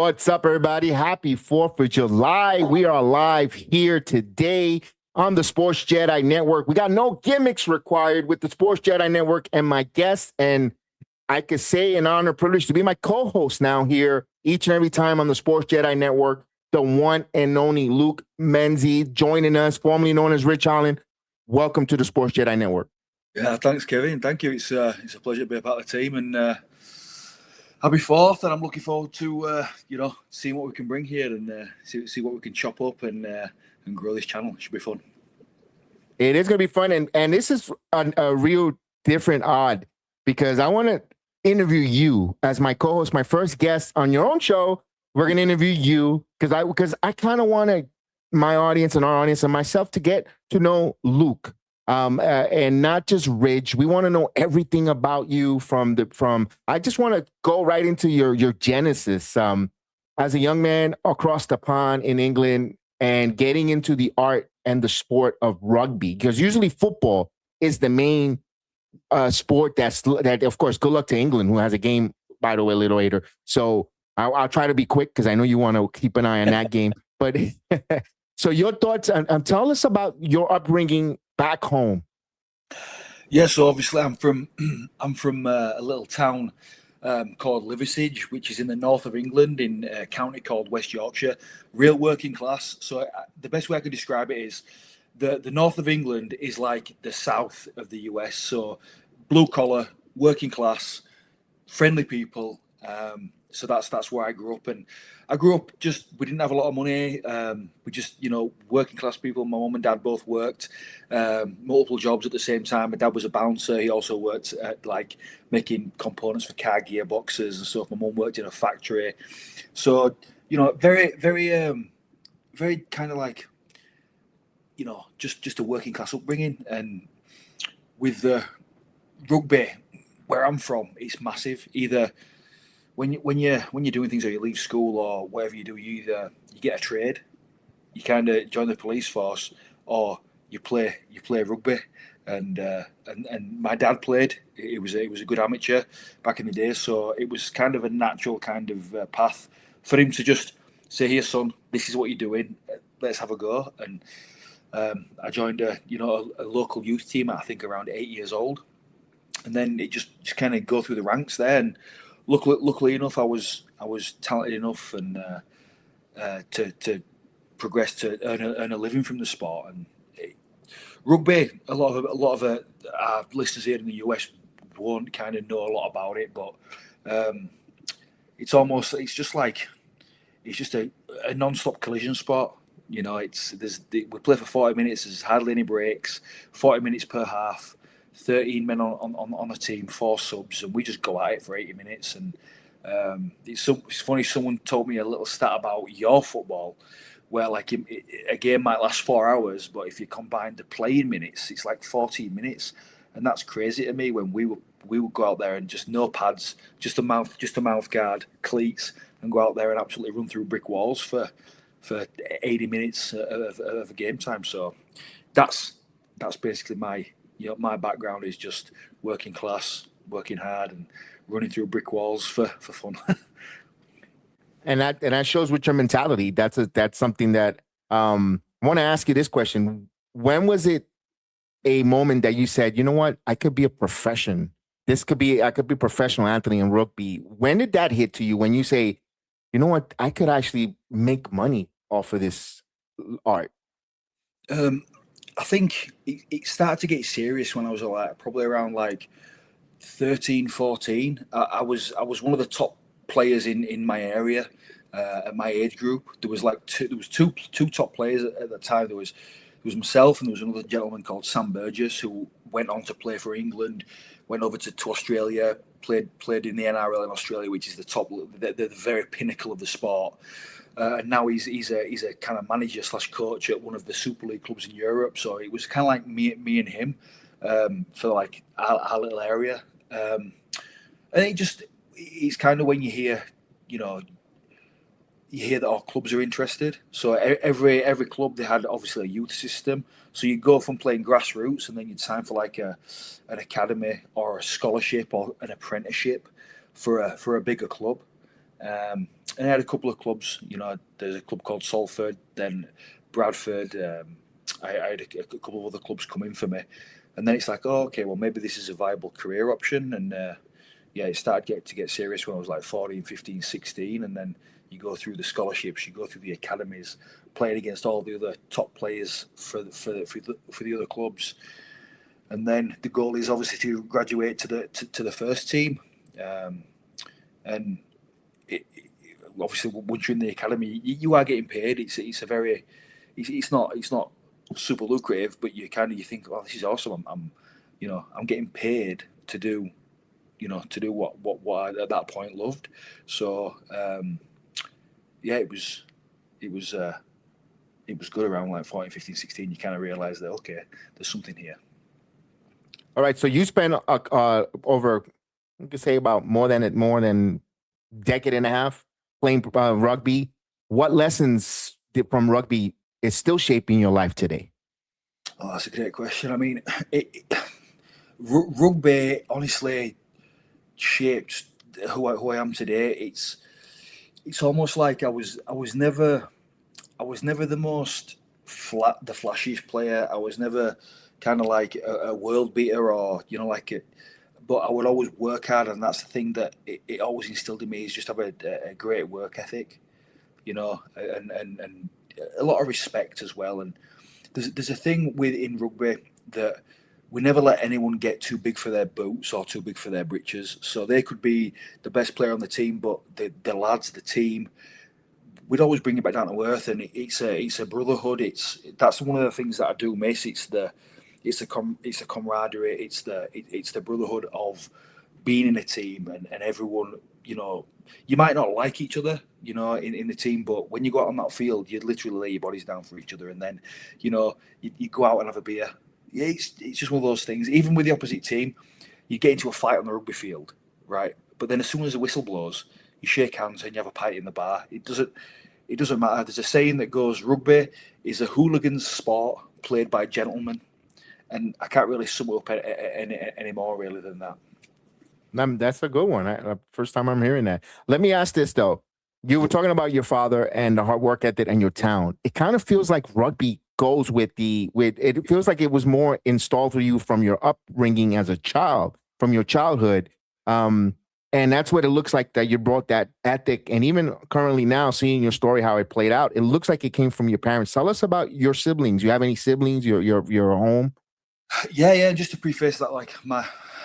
What's up, everybody? Happy 4th of July. We are live here today on the Sports Jedi Network. We got no gimmicks required with the Sports Jedi Network and my guest, and I could say an honor, privilege to be my co-host now here each and every time on the Sports Jedi Network, the one and only Luke Menzies joining us, formerly known as Ridge Holland. Welcome to the Sports Jedi Network. Yeah, thanks, Kevin. Thank you. It's a pleasure to be a part of the team, and happy 4th. And I'm looking forward to seeing what we can bring here and see what we can chop up and grow this channel. It should be fun. It is going to be fun, and this is a real different odd because I want to interview you as my co-host, my first guest on your own show. We're going to interview you because I kind of want my audience and our audience and myself to get to know Luke. And not just Ridge. We want to know everything about you from I just want to go right into your genesis as a young man across the pond in England and getting into the art and the sport of rugby, because usually football is the main sport that of course, good luck to England, who has a game, by the way, a little later. So I'll try to be quick because I know you want to keep an eye on that game. But so your thoughts and tell us about your upbringing back home. Yeah, so obviously I'm from a little town called Liversedge, which is in the north of England in a county called West Yorkshire. Real working class. So the best way I could describe it is the north of England is like the south of the US. So blue collar, working class, friendly people. So that's where I grew up, and I grew up we didn't have a lot of money. We just, working class people. My mum and dad both worked multiple jobs at the same time. My dad was a bouncer. He also worked at making components for car gearboxes and stuff. My mum worked in a factory. So, very, very, very kind of just a working class upbringing. And with the rugby, where I'm from, it's massive. Either when you're doing things, or you leave school or whatever you do, you get a trade, you kind of join the police force, or you play rugby. And my dad played. It was a good amateur back in the day, so it was kind of a natural kind of path for him to just say, "Here, son, this is what you're doing. Let's have a go." And I joined a local youth team at, I think, around 8 years old, and then it just kind of go through the ranks there. And luckily enough, I was talented enough and to progress to earn a living from the sport. And rugby, a lot of our listeners here in the US won't kind of know a lot about it, but it's just a non-stop collision sport. We play for 40 minutes. There's hardly any breaks. 40 minutes per half. 13 men on a team, 4 subs, and we just go at it for 80 minutes. And it's funny, someone told me a little stat about your football, where a game might last 4 hours, but if you combine the playing minutes, it's like 14 minutes. And that's crazy to me when we would go out there and just no pads, just a mouth guard, cleats, and go out there and absolutely run through brick walls for 80 minutes of game time. So that's basically my background is just working class, working hard, and running through brick walls for fun. and that shows with your mentality. That's something that I want to ask you this question. When was it a moment that you said, you know what, I could be a profession? I could be a professional athlete in rugby. When did that hit to you? When you say, you know what, I could actually make money off of this art? I think it started to get serious when I was probably around 13, 14. I was one of the top players in my area at my age group. There was two top players at the time. There was myself, and there was another gentleman called Sam Burgess who went on to play for England, went over to Australia, played in the NRL in Australia, which is the very pinnacle of the sport. And now he's a kind of manager / coach at one of the Super League clubs in Europe. So it was kind of like me and him for our little area. And it's kind of when you hear that our clubs are interested. So every club, they had obviously a youth system. So you go from playing grassroots, and then you'd sign for an academy or a scholarship or an apprenticeship for a bigger club. And I had a couple of clubs. There's a club called Salford, then Bradford. I had a couple of other clubs come in for me, and then it's like, oh, okay, well maybe this is a viable career option. And it started to get serious when I was like 14, 15, 16, and then you go through the scholarships, you go through the academies, playing against all the other top players for the other clubs, and then the goal is obviously to graduate to the first team, and obviously once you're in the academy, you are getting paid. It's not super lucrative, but you think, oh, this is awesome. I'm getting paid to do what I at that point loved. So it was good around like 14, 15, 16. You kind of realize that, okay, there's something here. All right. So you spent over, you could say about more than decade and a half playing rugby. What lessons from rugby is still shaping your life today? Oh, that's a great question. I mean, rugby honestly shaped who I am today. It's almost like I was never the most the flashiest player. I was never kind of like a world beater or like it. But I would always work hard, and that's the thing that it always instilled in me, is just have a great work ethic, and a lot of respect as well. And there's a thing in rugby that we never let anyone get too big for their boots or too big for their britches. So they could be the best player on the team, but the lads, the team, we'd always bring it back down to earth. And it's a brotherhood. That's one of the things that I do miss. It's the camaraderie. It's the brotherhood of being in a team, and everyone. You might not like each other, in the team, but when you go out on that field, you literally lay your bodies down for each other, and then, you go out and have a beer. Yeah, it's just one of those things. Even with the opposite team, you get into a fight on the rugby field, right? But then as soon as the whistle blows, you shake hands and you have a pint in the bar. It doesn't matter. There's a saying that goes, rugby is a hooligan's sport played by gentlemen, and I can't really sum it up any more really than that. That's a good one. First time I'm hearing that. Let me ask this though. You were talking about your father and the hard work ethic and your town. It kind of feels like rugby goes with it feels like it was more installed for you from your upbringing as a child, from your childhood. And that's what it looks like, that you brought that ethic. And even currently now, seeing your story, how it played out, it looks like it came from your parents. Tell us about your siblings. You have any siblings? Your home? Yeah. Just to preface that,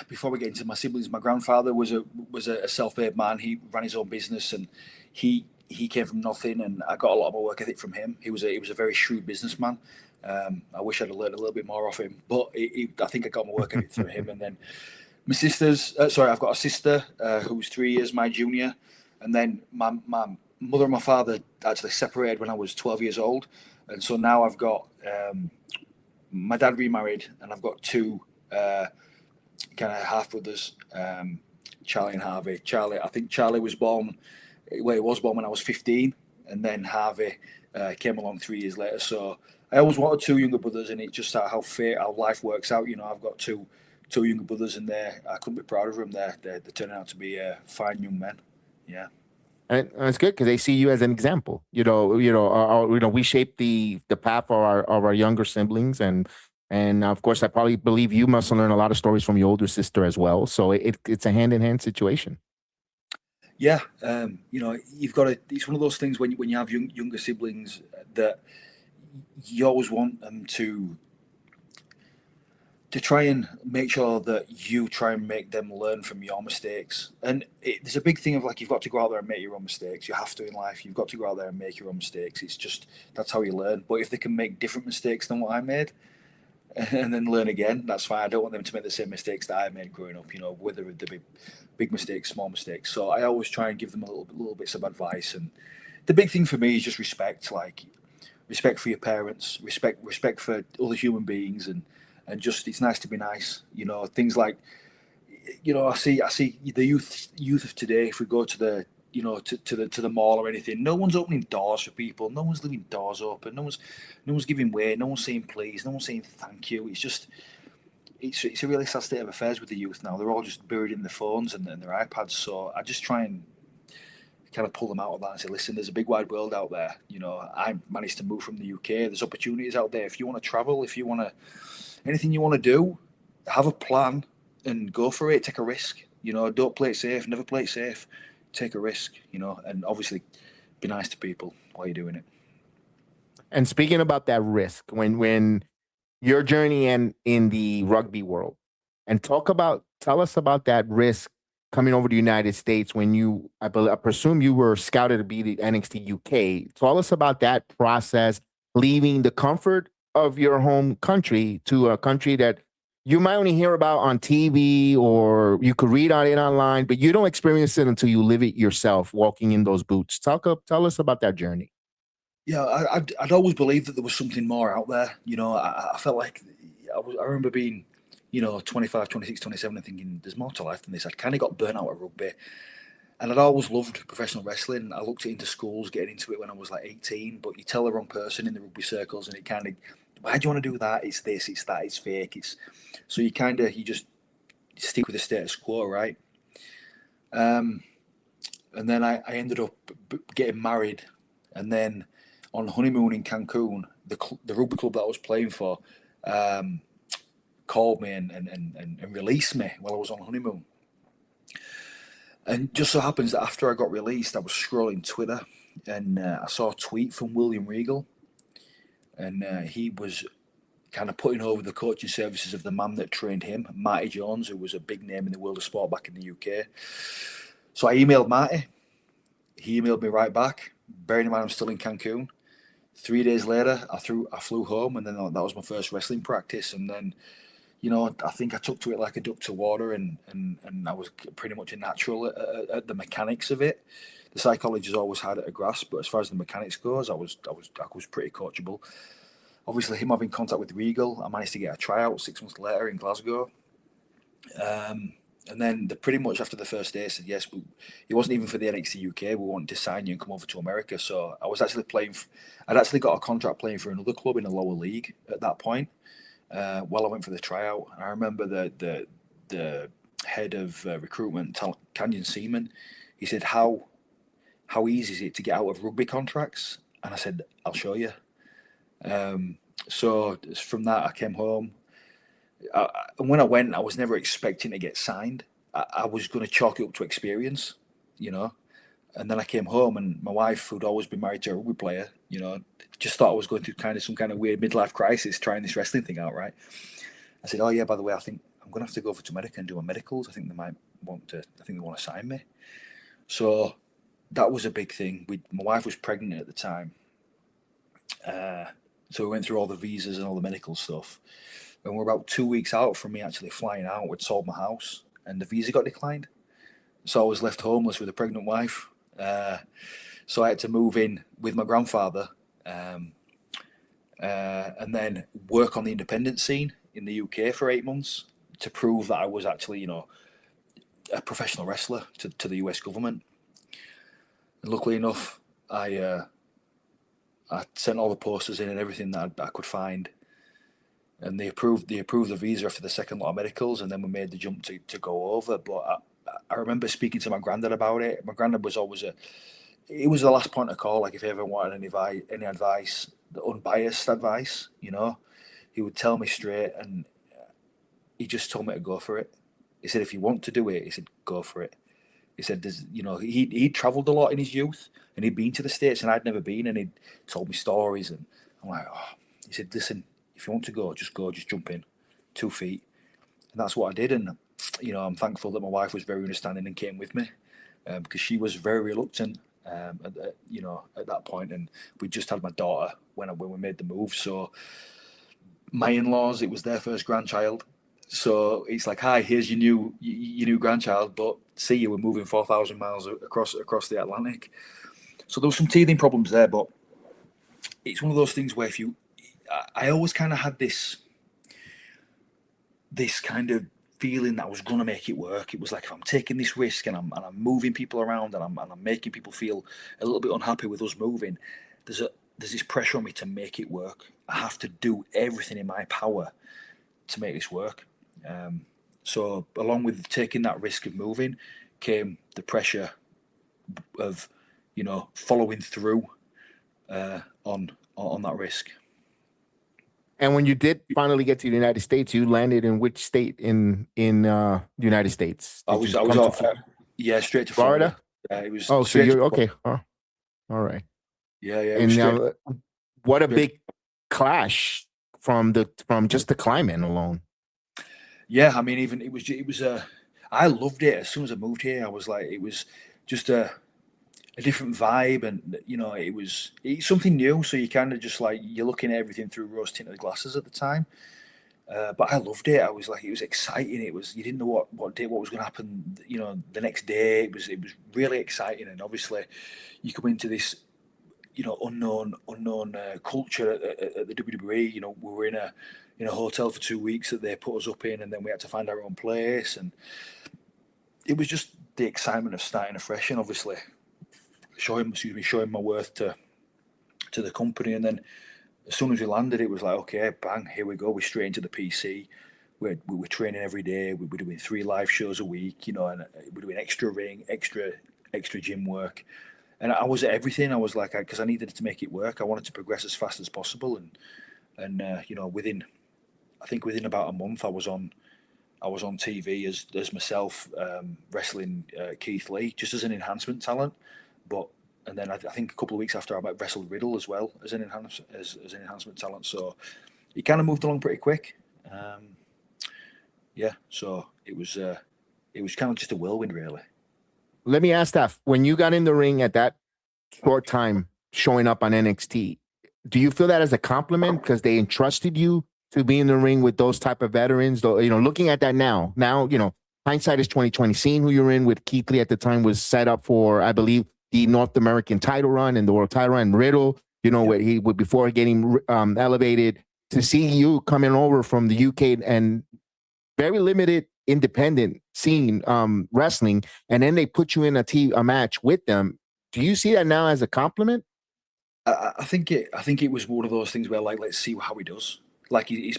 before we get into my siblings, my grandfather was a self-made man. He ran his own business, and he came from nothing, and I got a lot of my work ethic from him. He was a very shrewd businessman. I wish I'd have learned a little bit more off him, but I think I got my work ethic through him. And then my sisters, I've got a sister who's 3 years my junior, and then my mother and my father actually separated when I was 12 years old, and so now I've got my dad remarried, and I've got two kind of half brothers, Charlie and Harvey. I think Charlie was born when I was 15, and then Harvey came along 3 years later. So I always wanted two younger brothers, and it just how life works out. I've got two younger brothers, and I couldn't be prouder of them. They're turning out to be fine young men. Yeah. And it's good because they see you as an example. We shape the path of our younger siblings, and of course, I probably believe you must have learned a lot of stories from your older sister as well. So it's a hand in hand situation. Yeah, you've got to. It's one of those things when you have younger siblings that you always want them to try and make sure that you try and make them learn from your mistakes. And there's a big thing of you've got to go out there and make your own mistakes. You have to in life. You've got to go out there and make your own mistakes. It's just that's how you learn. But if they can make different mistakes than what I made, and then learn again, that's fine. I don't want them to make the same mistakes that I made growing up, whether they be big mistakes, small mistakes. So I always try and give them a little bits of advice. And the big thing for me is just respect, respect for your parents, respect for other human beings, and just it's nice to be nice. Things like, I see the youth of today. If we go to the to the mall or anything, no one's opening doors for people. No one's leaving doors open. No one's giving way. No one's saying please. No one's saying thank you. It's just it's a really sad state of affairs with the youth now. They're all just buried in their phones and their iPads. So I just try and kind of pull them out of that and say, listen, there's a big wide world out there. You know, I managed to move from the UK. There's opportunities out there. If you want to travel, if you want to, anything you want to do, have a plan and go for it. Take a risk. You know, don't play it safe. Never play it safe. Take a risk, you know, and obviously be nice to people while you're doing it. And speaking about that risk, when your journey in the rugby world, and tell us about that risk coming over to the United States when I presume you were scouted to be the NXT UK. Tell us about that process, leaving the comfort of your home country to a country that you might only hear about on TV or you could read on it online, but you don't experience it until you live it yourself, walking in those boots. Tell us about that journey. Yeah, I'd always believed that there was something more out there. You know, I felt like I remember being, you know, 25, 26, 27 and thinking there's more to life than this. I kind of got burnt out at rugby. And I'd always loved professional wrestling. I looked into schools, getting into it when I was like 18, but you tell the wrong person in the rugby circles and it kind of, why do you want to do that? It's this, it's that, it's fake. So you just stick with the status quo, right? And then I ended up getting married, and then on honeymoon in Cancun, the rugby club that I was playing for called me and released me while I was on honeymoon. And just so happens that after I got released, I was scrolling Twitter and I saw a tweet from William Regal, and he was kind of putting over the coaching services of the man that trained him, Marty Jones, who was a big name in the world of sport back in the UK. So I emailed Marty. He emailed me right back. Bearing in mind I'm still in Cancun. 3 days later, I flew home, and then that was my first wrestling practice. And then, you know, I think I took to it like a duck to water, and I was pretty much a natural at the mechanics of it. The psychology has always had it a grasp, but as far as the mechanics goes, I was pretty coachable. Obviously, him having contact with Regal, I managed to get a tryout 6 months later in Glasgow. And then pretty much after the first day, I said yes, but it wasn't even for the NXT UK. We wanted to sign you and come over to America. So I was actually I'd actually got a contract playing for another club in a lower league at that point. While I went for the tryout, and I remember the head of recruitment, Canyon Seaman, he said, "How easy is it to get out of rugby contracts?" And I said, "I'll show you." So from that, I came home. And when I went, I was never expecting to get signed. I was going to chalk it up to experience, you know. And then I came home, and my wife, who'd always been married to a rugby player, you know, just thought I was going through some kind of weird midlife crisis trying this wrestling thing out, right? I said, "Oh yeah, by the way, I think I'm going to have to go over to America and do my medicals. I think they want to sign me." So that was a big thing. My wife was pregnant at the time. So we went through all the visas and all the medical stuff. And we're about 2 weeks out from me actually flying out. We'd sold my house and the visa got declined. So I was left homeless with a pregnant wife. So I had to move in with my grandfather and then work on the independent scene in the UK for 8 months to prove that I was actually, you know, a professional wrestler to the US government. And luckily enough, I sent all the posters in and everything that I could find. And they approved the visa after the second lot of medicals, and then we made the jump to go over. But I remember speaking to my granddad about it. My granddad was always it was the last point of call. Like if he ever wanted any advice, the unbiased advice, you know, he would tell me straight, and he just told me to go for it. He said, if you want to do it, he said, go for it. He said, you know, he'd travelled a lot in his youth, and he'd been to the States, and I'd never been, and he'd told me stories, and I'm like, oh. He said, listen, if you want to go, just jump in, 2 feet. And that's what I did. And, you know, I'm thankful that my wife was very understanding and came with me because she was very reluctant, at that point. And we just had my daughter when we made the move. So my in-laws, it was their first grandchild. So it's like, hi, here's your new grandchild, but see you, we're moving 4,000 miles across the Atlantic. So there was some teething problems there, but it's one of those things where I always kind of had this kind of feeling that I was going to make it work. It was like, if I'm taking this risk and I'm moving people around and I'm making people feel a little bit unhappy with us moving, there's this pressure on me to make it work. I have to do everything in my power to make this work. So along with taking that risk of moving came the pressure of following through on that risk. And when you did finally get to the United States, you landed in which state in the United States? I was straight to Florida. It was so you're okay. Oh, all right. Yeah. And now, what a big clash from just the climate alone. Yeah, I mean, even it was. I loved it as soon as I moved here. I was like, it was just a different vibe, and it's something new. So you kind of just like you're looking at everything through rose tinted glasses at the time. But I loved it. I was like, it was exciting. You didn't know what was going to happen. The next day. It was really exciting, and obviously, you come into this, unknown culture at the WWE. We were in a hotel for 2 weeks that they put us up in, and then we had to find our own place, and it was just the excitement of starting afresh, and obviously showing my worth to the company, and then. As soon as we landed, it was like, okay, bang, here we go. We're straight into the PC. We're training every day. We're doing 3 live shows a week, and we're doing extra ring, extra gym work. And I was at everything. I was like, because I needed to make it work. I wanted to progress as fast as possible. And within about a month, I was on TV as myself, wrestling Keith Lee, just as an enhancement talent. And then I think a couple of weeks after, I wrestled Riddle as well as an enhancement talent. So it kind of moved along pretty quick. So it was kind of just a whirlwind, really. Let me ask that: when you got in the ring at that short time, showing up on NXT, do you feel that as a compliment because they entrusted you to be in the ring with those type of veterans? Though, looking at that now, hindsight is 2020. Seeing who you're in with Keith Lee at the time was set up for, I believe, the North American title run and the world title run. Riddle, what he would before getting elevated. To see you coming over from the UK and very limited independent scene wrestling, and then they put you in a match with them. Do you see that now as a compliment? I think it was one of those things where, like, let's see how he does. Like he's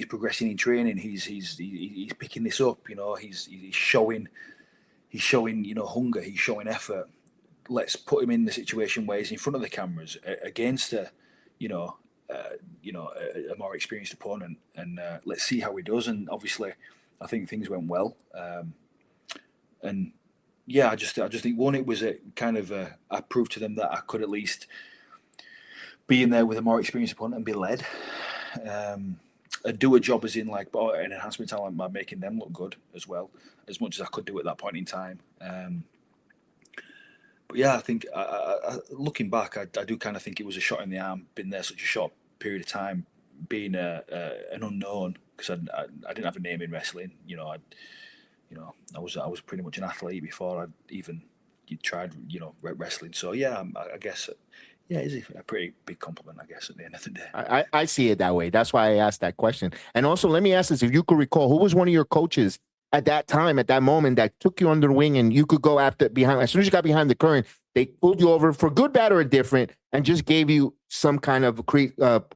progressing in training. He's picking this up. He's showing hunger. He's showing effort. Let's put him in the situation where he's in front of the cameras against a more experienced opponent, and let's see how he does. And obviously, I think things went well. And yeah, I just think one, it was a kind of I proved to them that I could at least be in there with a more experienced opponent and be led. And do a job as in like an enhancement talent by making them look good as well, as much as I could do at that point in time. But yeah, I think looking back, I do kind of think it was a shot in the arm, being there such a short period of time, being an unknown, because I didn't have a name in wrestling. I was pretty much an athlete before I'd even tried wrestling. So yeah, I guess. Yeah, it's a pretty big compliment, I guess, at the end of the day. I see it that way. That's why I asked that question. And also, let me ask this: if you could recall, who was one of your coaches at that time, at that moment, that took you under the wing and you could go behind? As soon as you got behind the current, they pulled you over for good, bad, or indifferent, and just gave you some kind of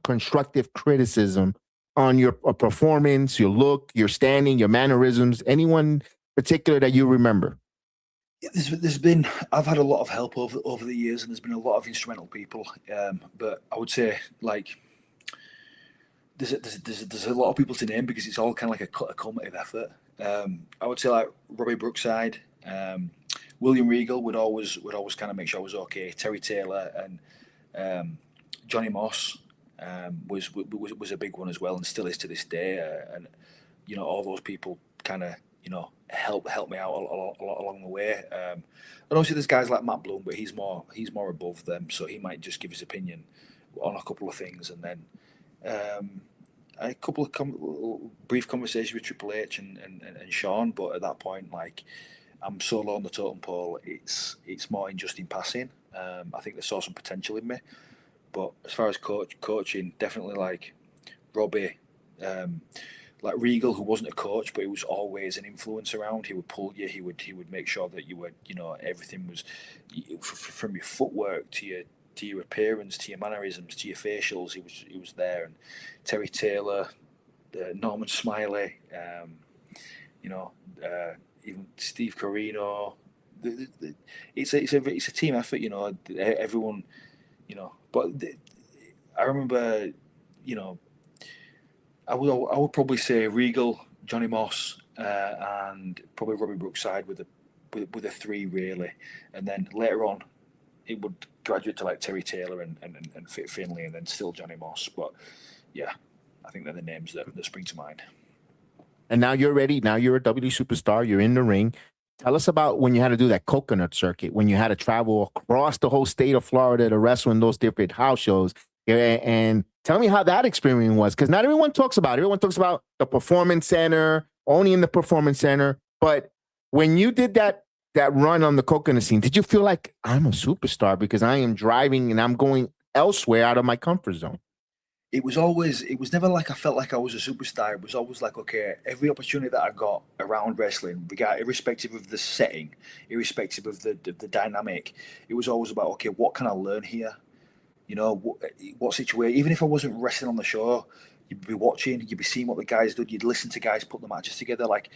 constructive criticism on your performance, your look, your standing, your mannerisms. Anyone particular that you remember? I've had a lot of help over the years, and there's been a lot of instrumental people. But I would say, like, there's a lot of people to name because it's all kind of like a cumulative effort. I would say like Robbie Brookside, William Regal would always kind of make sure I was okay. Terry Taylor and Johnny Moss was a big one as well, and still is to this day. And all those people kind of help me out along the way. And obviously there's guys like Matt Bloom, but he's more above them, so he might just give his opinion on a couple of things, and then a couple of brief conversations with Triple H and Sean. But at that point, like, I'm so low on the totem pole, it's more in just in passing. I think they saw some potential in me, but as far as coaching, definitely like Robbie. Like Regal, who wasn't a coach, but he was always an influence around. He would pull you. He would make sure that you were, everything was from your footwork to your appearance, to your mannerisms, to your facials. He was there. And Terry Taylor, Norman Smiley, even Steve Corino, it's a team effort, everyone, but I remember, I would probably say Regal, Johnny Moss, and probably Robbie Brookside with the three really, and then later on it would graduate to like Terry Taylor and Fit Finlay, and then still Johnny Moss. But yeah, I think they're the names that spring to mind. And now you're ready. Now you're a WWE superstar. You're in the ring. Tell us about when you had to do that coconut circuit, when you had to travel across the whole state of Florida to wrestle in those different house shows. And tell me how that experience was, because not everyone talks about it. Everyone talks about the Performance Center, only in the Performance Center. But when you did that run on the coconut scene, did you feel like I'm a superstar because I am driving and I'm going elsewhere out of my comfort zone? It was never like I felt like I was a superstar. It was always like, okay, every opportunity that I got around wrestling, irrespective of the setting, irrespective of the dynamic, it was always about, okay, what can I learn here? What situation, even if I wasn't wrestling on the show, you'd be watching, you'd be seeing what the guys did, you'd listen to guys put the matches together. Like,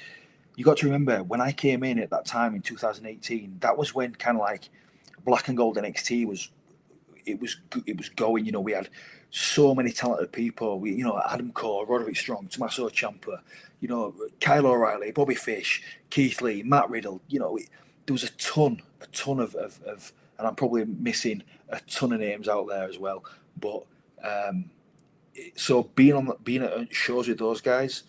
you got to remember, when I came in at that time in 2018, that was when kind of like Black and Gold NXT was going. We had so many talented people. Adam Cole, Roderick Strong, Tommaso Ciampa, Kyle O'Reilly, Bobby Fish, Keith Lee, Matt Riddle. There was a ton of, and I'm probably missing a ton of names out there as well. But so being at shows with those guys,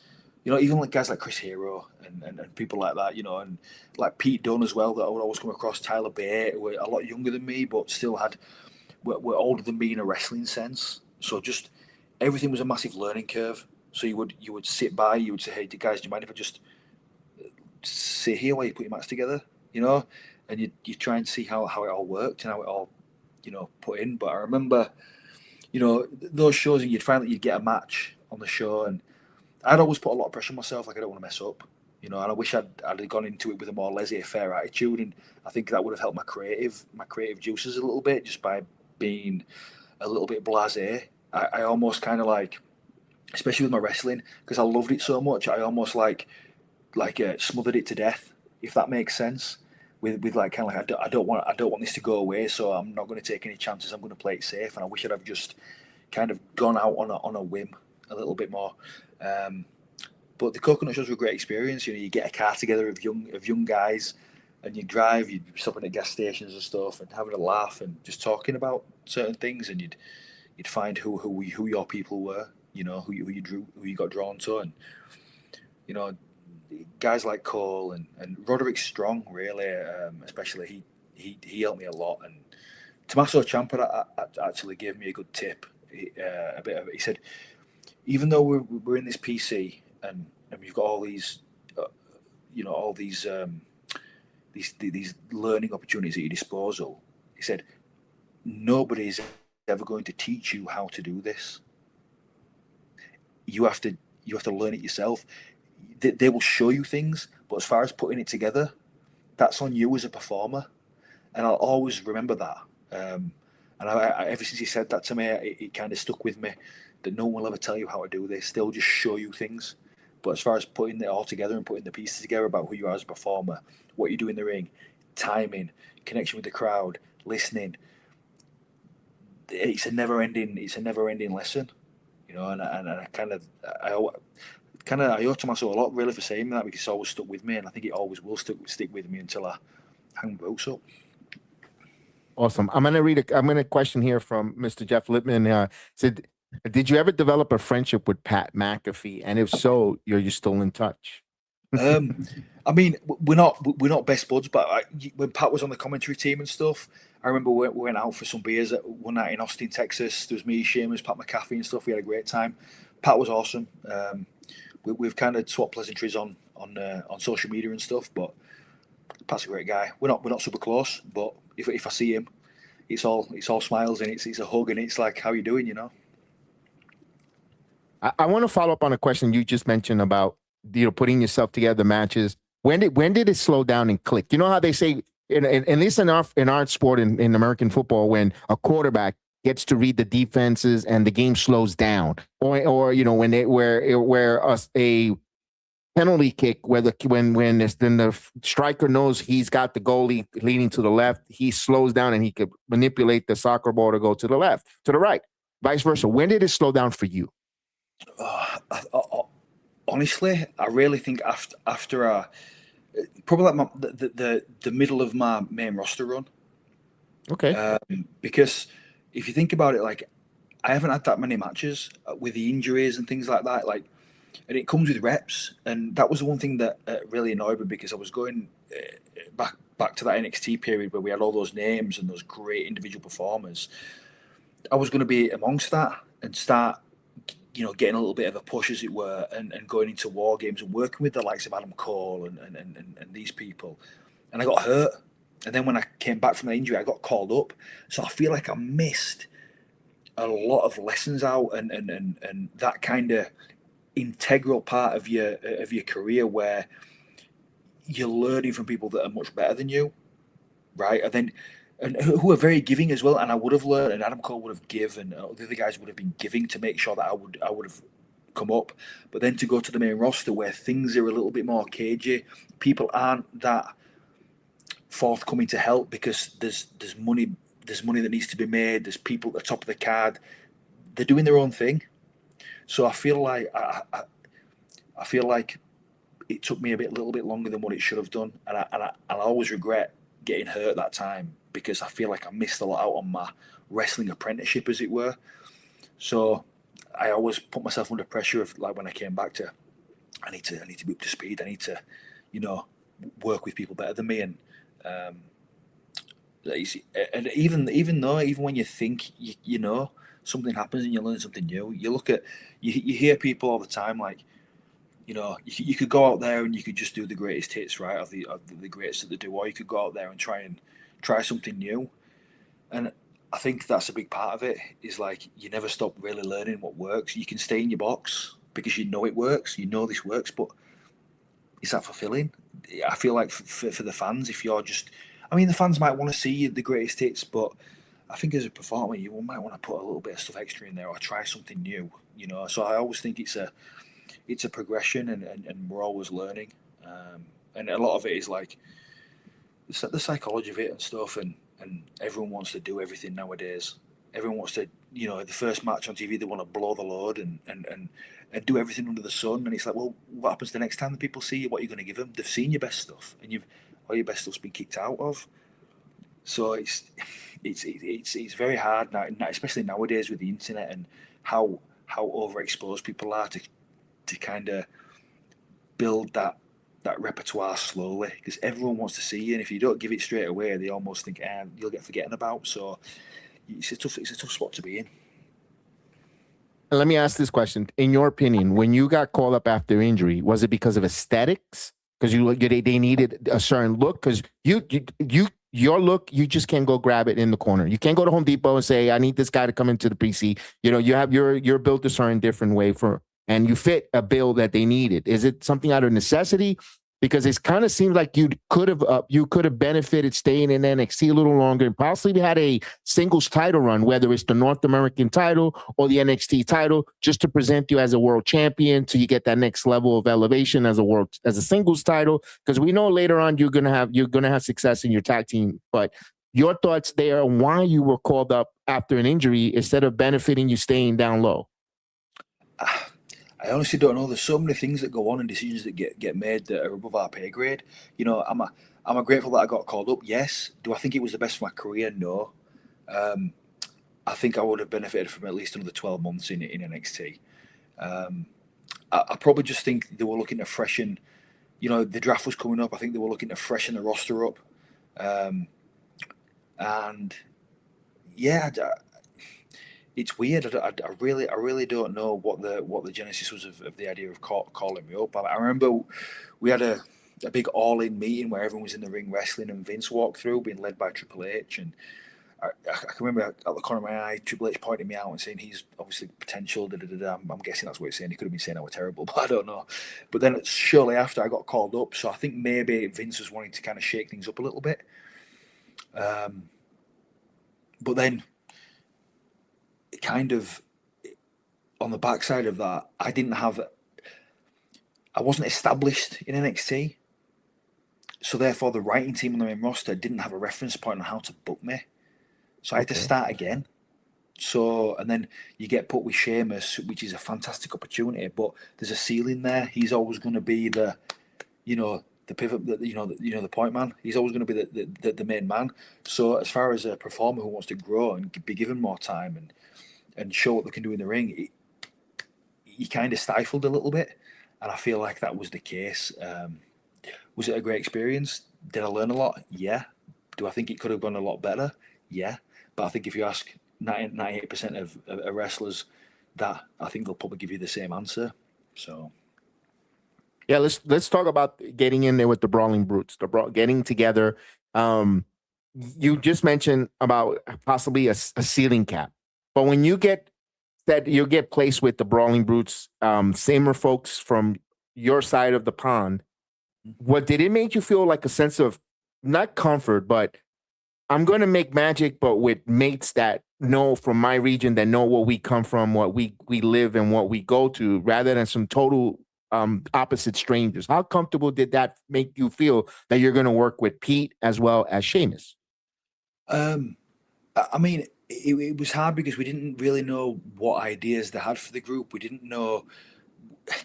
even like guys like Chris Hero and people like that, and like Pete Dunne as well, that I would always come across, Tyler Bate, who were a lot younger than me, but still were older than me in a wrestling sense. So just everything was a massive learning curve. So you would sit by, you would say, hey, guys, do you mind if I just sit here while you put your mats together? And you try and see how it all worked and how it all, put in. But I remember, those shows, and you'd find that you'd get a match on the show, and I'd always put a lot of pressure on myself, like I don't want to mess up, and I wish I'd gone into it with a more laissez-faire attitude, and I think that would have helped my creative juices a little bit, just by being a little bit blasé. I almost kind of like, especially with my wrestling, because I loved it so much, I almost like smothered it to death, if that makes sense. With like kind of like I don't want this to go away, so I'm not going to take any chances. I'm going to play it safe, and I wish I'd have just kind of gone out on a whim a little bit more. But the coconut shows were a great experience. You get a car together of young guys, and you drive. You'd be stopping at gas stations and stuff, and having a laugh and just talking about certain things, and you'd find who your people were. Who you got drawn to, and guys like Cole and Roderick Strong, really, especially he helped me a lot. And Tommaso Ciampa actually gave me a good tip. He said, even though we're in this PC and we've got all these, these learning opportunities at your disposal, he said, nobody's ever going to teach you how to do this. You have to learn it yourself. They will show you things, but as far as putting it together, that's on you as a performer. And I'll always remember that. And I ever since he said that to me, it kind of stuck with me, that no one will ever tell you how to do this. They'll just show you things. But as far as putting it all together and putting the pieces together about who you are as a performer, what you do in the ring, timing, connection with the crowd, listening, it's a never-ending lesson. And I owe Tommaso a lot, really, for saying that, because it's always stuck with me, and I think it always will stick with me until I hang my boots up. Awesome. I'm gonna question here from Mr. Jeff Lippman. Said, did you ever develop a friendship with Pat McAfee? And if so, you're still in touch? I mean, we're not best buds, but when Pat was on the commentary team and stuff, I remember we went out for some beers one night in Austin, Texas. There was me, Sheamus, Pat McAfee and stuff. We had a great time. Pat was awesome. We've kind of swapped pleasantries on social media and stuff, but Pat's a great guy. We're not super close, but if I see him, it's all smiles, and it's a hug, and it's like, how you doing, I want to follow up on a question you just mentioned about putting yourself together matches. When did it slow down and click? You know how they say, at least in our sport, in American football, when a quarterback gets to read the defenses and the game slows down, or when a penalty kick when the striker knows he's got the goalie leaning to the left, he slows down and he could manipulate the soccer ball to go to the left, to the right, vice versa. When did it slow down for you? Honestly, I really think after probably like the middle of my main roster run. Okay. Because if you think about it, like I haven't had that many matches with the injuries and things like that. Like, and it comes with reps, and that was the one thing that really annoyed me because I was going back to that NXT period where we had all those names and those great individual performers. I was going to be amongst that and start, getting a little bit of a push, as it were, and going into WarGames and working with the likes of Adam Cole and these people. And I got hurt. And then when I came back from the injury, I got called up. So I feel like I missed a lot of lessons out and that kind of integral part of your career where you're learning from people that are much better than you, right? And who are very giving as well. And I would have learned, and Adam Cole would have given, the other guys would have been giving to make sure that I would have come up. But then to go to the main roster where things are a little bit more cagey, people aren't that forthcoming to help because there's money that needs to be made. There's people at the top of the card. They're doing their own thing. So I feel like I feel like it took me a little bit longer than what it should have done, and I always regret getting hurt that time because I feel like I missed a lot out on my wrestling apprenticeship, as it were. So I always put myself under pressure of like when I came back to, I need to be up to speed. I need to, work with people better than me, and even when you think you know something happens and you learn something new, you hear people all the time like, you could go out there and you could just do the greatest hits, right, of the greatest that they do, or you could go out there and try something new. And I think that's a big part of it, is like you never stop really learning what works. You can stay in your box because you know it works, this works, but is that fulfilling? I feel like for the fans, if you're just, the fans might want to see the greatest hits, but I think as a performer, you might want to put a little bit of stuff extra in there or try something new, So I always think it's a progression, and we're always learning. And a lot of it is like the psychology of it and stuff, and everyone wants to do everything nowadays. Everyone wants to, the first match on TV, they want to blow the load and do everything under the sun. And it's like, well, what happens the next time the people see you? What are you going to give them? They've seen your best stuff, and all your best stuff's been kicked out of. So it's very hard now, especially nowadays with the internet and how overexposed people are to kind of build that repertoire slowly, because everyone wants to see you, and if you don't give it straight away, they almost think you'll get forgotten about. So it's a tough spot to be in. Let me ask this question: in your opinion, when you got called up after injury, was it because of aesthetics? Because they needed a certain look? Because your look, you just can't go grab it in the corner. You can't go to Home Depot and say, I need this guy to come into the PC. You're built a certain different way and you fit a build that they needed. Is it something out of necessity? Because it kind of seems like you could have benefited staying in NXT a little longer and possibly had a singles title run, whether it's the North American title or the NXT title, just to present you as a world champion till you get that next level of elevation as a singles title. Because we know later on you're gonna have success in your tag team. But your thoughts there on why you were called up after an injury instead of benefiting you staying down low? I honestly don't know. There's so many things that go on and decisions that get made that are above our pay grade. Am I grateful that I got called up? Yes. Do I think it was the best for my career? No. I think I would have benefited from at least another 12 months in NXT. I probably just think they were looking to freshen. The draft was coming up. I think they were looking to freshen the roster up. And yeah. It's weird. I really don't know what the genesis was of the idea of calling me up. I remember we had a big all-in meeting where everyone was in the ring wrestling, and Vince walked through, being led by Triple H. And I can remember at the corner of my eye, Triple H pointing me out and saying he's obviously potential. I'm guessing that's what he's saying. He could have been saying I was terrible, but I don't know. But then shortly after, I got called up, so I think maybe Vince was wanting to kind of shake things up a little bit. But then, kind of on the backside of that, I I wasn't established in NXT. So therefore, the writing team on the main roster didn't have a reference point on how to book me. So I had to start again. So, and then you get put with Sheamus, which is a fantastic opportunity, but there's a ceiling there. He's always going to be the pivot, the point man. He's always going to be the main man. So as far as a performer who wants to grow and be given more time and show what they can do in the ring, he kind of stifled a little bit. And I feel like that was the case. Was it a great experience? Did I learn a lot? Yeah. Do I think it could have gone a lot better? Yeah. But I think if you ask 98% of wrestlers that, I think they'll probably give you the same answer. So, yeah, let's talk about getting in there with the Brawling Brutes, getting together. You just mentioned about possibly a ceiling cap, but when you get placed with the Brawling Brutes, samer folks from your side of the pond, what did it make you feel like a sense of not comfort, but I'm going to make magic, but with mates that know from my region, that know where we come from, what we live and what we go to, rather than some total opposite strangers? How comfortable did that make you feel that you're going to work with Pete as well as Sheamus? I mean, it was hard because we didn't really know what ideas they had for the group. We didn't know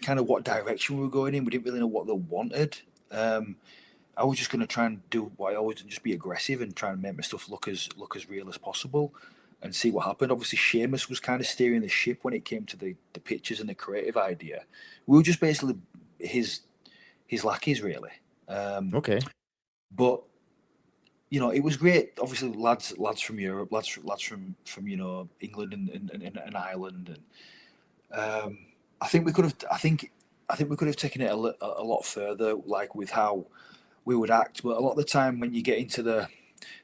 kind of what direction we were going in. We didn't really know what they wanted. I was just going to try and do what I always do, just be aggressive and try and make my stuff look as real as possible and see what happened. Obviously, Sheamus was kind of steering the ship when it came to the pictures and the creative idea. We were just basically his lackeys, really. Okay. But it was great. Obviously, lads from Europe, lads from England and Ireland, and I think we could have taken it a lot further, like with how we would act. But a lot of the time, when you get into the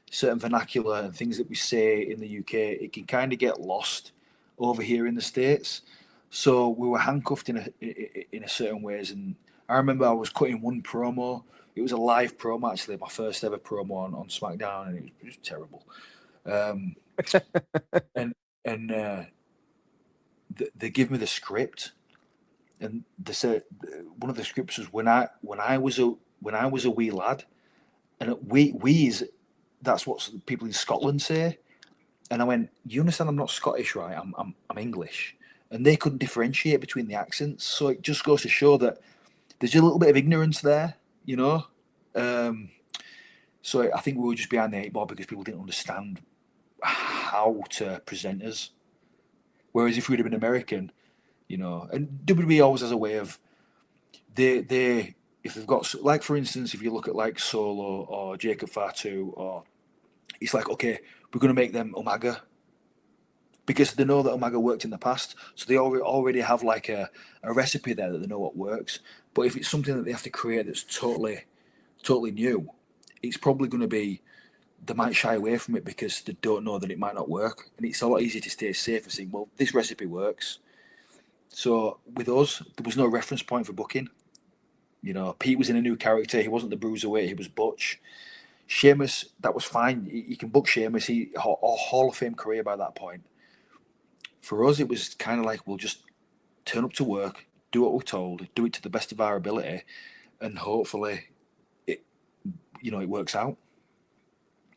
certain vernacular and things that we say in the UK, it can kind of get lost over here in the States. So we were handcuffed in a certain ways. And I remember I was cutting one promo. It was a live promo, actually, my first ever promo on SmackDown, and it was terrible. They give me the script, and they said one of the scripts was when I was a wee lad, and we's that's what people in Scotland say, and I went, you understand I'm not Scottish, right? I'm English, and they couldn't differentiate between the accents, so it just goes to show that there's a little bit of ignorance there, So I think we were just behind the eight ball because people didn't understand how to present us. Whereas if we'd have been American, and WWE always has a way of they if they've got, like, for instance, if you look at like Solo or Jacob Fatu, or it's like, okay, we're going to make them Umaga because they know that Umaga worked in the past, so they already have like a recipe there that they know what works. But if it's something that they have to create that's totally new, it's probably going to be, they might shy away from it because they don't know that it might not work, and it's a lot easier to stay safe and saying, well, this recipe works. So with us, there was no reference point for booking. Pete was in a new character. He wasn't the bruiserweight. He was Butch. Sheamus, that was fine. You can book Sheamus. He a Hall of Fame career by that point. For us, it was kind of like, we'll just turn up to work, do what we're told, do it to the best of our ability, and hopefully it works out.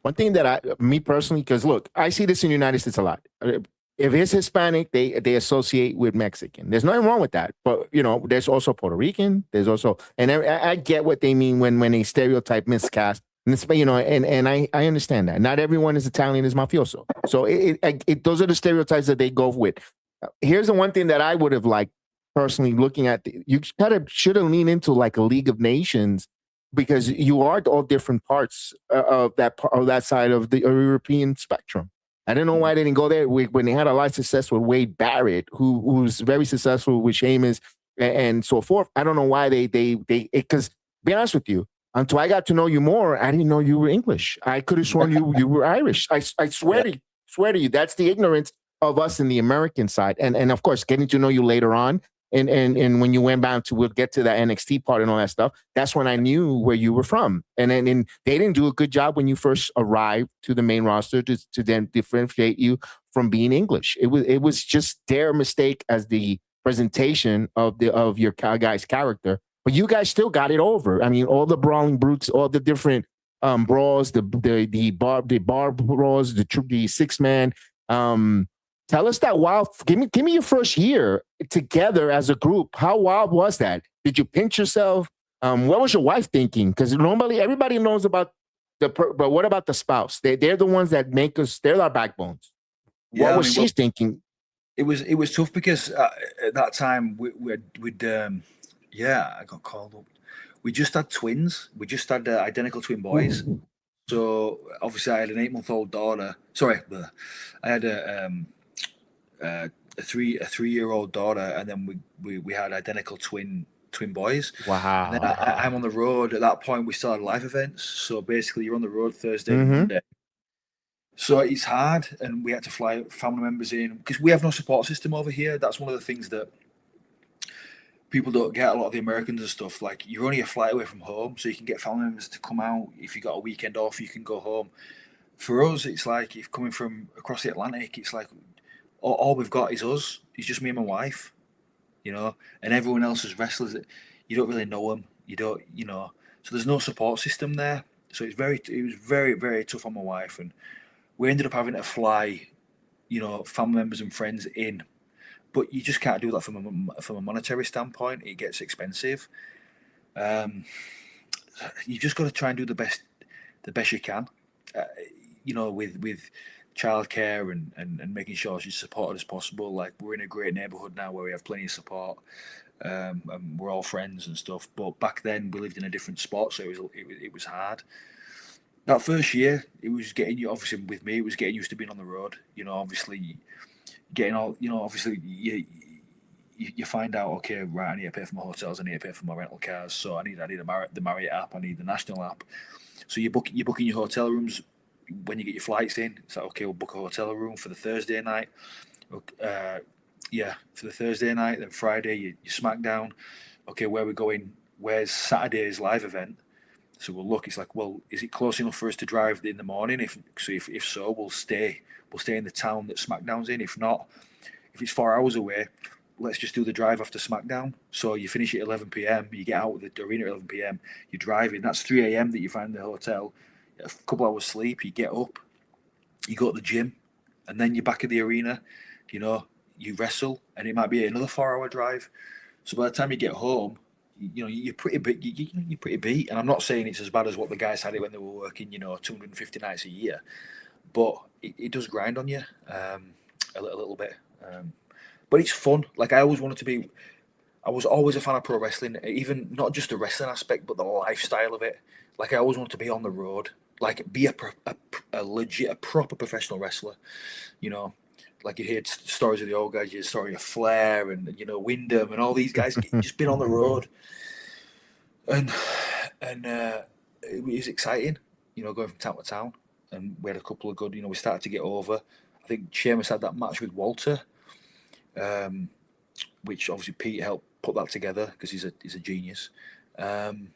One thing that me personally, because look, I see this in the United States a lot. If it's Hispanic, they associate with Mexican. There's nothing wrong with that. But, there's also Puerto Rican. There's also, and I get what they mean when they stereotype miscast. And it's, and I understand that. Not everyone is Italian is mafioso. So those are the stereotypes that they go with. Here's the one thing that I would have liked personally looking at. You kind of should have leaned into like a League of Nations, because you are all different parts of that side of the European spectrum. I don't know why they didn't go there when they had a lot of success with Wade Barrett, who's very successful with Sheamus and so forth. I don't know why they because be honest with you, until I got to know you more, I didn't know you were English. I could have sworn you were Irish. I swear to you, that's the ignorance of us in the American side. And of course, getting to know you later on. And when you went back we'll get to the NXT part and all that stuff, that's when I knew where you were from. And they didn't do a good job when you first arrived to the main roster to then differentiate you from being English. It was just their mistake as the presentation of your guy's character but you guys still got it over. I mean, all the Brawling Brutes, all the different brawls, the bar brawls, the 6-man. Tell us that wild. Give me your first year together as a group. How wild was that? Did you pinch yourself? What was your wife thinking? Because normally everybody knows about but what about the spouse? They're the ones that make us. They're our backbones. What was she thinking? It was tough because at that time we'd I got called up. We just had twins. We just had identical twin boys. Ooh. So obviously I had an 8-month-old daughter. Sorry, I had a 3-year-old daughter, and then we had identical twin boys. Wow. And then I'm on the road. At that point, we still had live events. So basically, you're on the road Thursday and Monday. So it's hard, and we had to fly family members in because we have no support system over here. That's one of the things that people don't get. A lot of the Americans and stuff, like, you're only a flight away from home, so you can get family members to come out. If you got a weekend off, you can go home. For us, it's like, if coming from across the Atlantic, it's like all we've got is us. It's just me and my wife, and everyone else is wrestlers that you don't really know them. You don't, so there's no support system there. So it was very, very tough on my wife, and we ended up having to fly, family members and friends in, but you just can't do that from a monetary standpoint. It gets expensive. You just got to try and do the best you can, with childcare and making sure she's supported as possible. Like, we're in a great neighborhood now where we have plenty of support, and we're all friends and stuff. But back then we lived in a different spot, so it was hard. That first year, it was getting you. Obviously, with me, it was getting used to being on the road. Obviously, getting all. Obviously, you find out. Okay, right. I need to pay for my hotels. I need to pay for my rental cars. So I need the Marriott app. I need the National app. So you're booking your hotel rooms when you get your flights in. It's like, okay, we'll book a hotel room for the Thursday night. For the Thursday night. Then Friday, you SmackDown. Okay, where are we going? Where's Saturday's live event? So we'll look. It's like, well, is it close enough for us to drive in the morning? If so, we'll stay in the town that SmackDown's in. If not, if it's 4 hours away, let's just do the drive after SmackDown. So you finish at 11 p.m. You get out of the arena at 11 p.m. You drive in. That's 3 a.m. that you find the hotel. A couple hours sleep. You get up. You go to the gym, and then you're back at the arena. You wrestle, and it might be another 4-hour drive. So by the time you get home, you're pretty beat. You're pretty beat, and I'm not saying it's as bad as what the guys had it when they were working, 250 nights a year, but it does grind on you a little bit. But it's fun. Like, I was always a fan of pro wrestling, even not just the wrestling aspect, but the lifestyle of it. Like, I always wanted to be on the road, like, be a legit, proper professional wrestler. Like, you hear stories of the old guys, you hear the story of Flair and Wyndham and all these guys just been on the road, and it was exciting, going from town to town. And we had a couple of good, we started to get over. I think Sheamus had that match with Walter, which obviously Pete helped put that together because he's a genius, and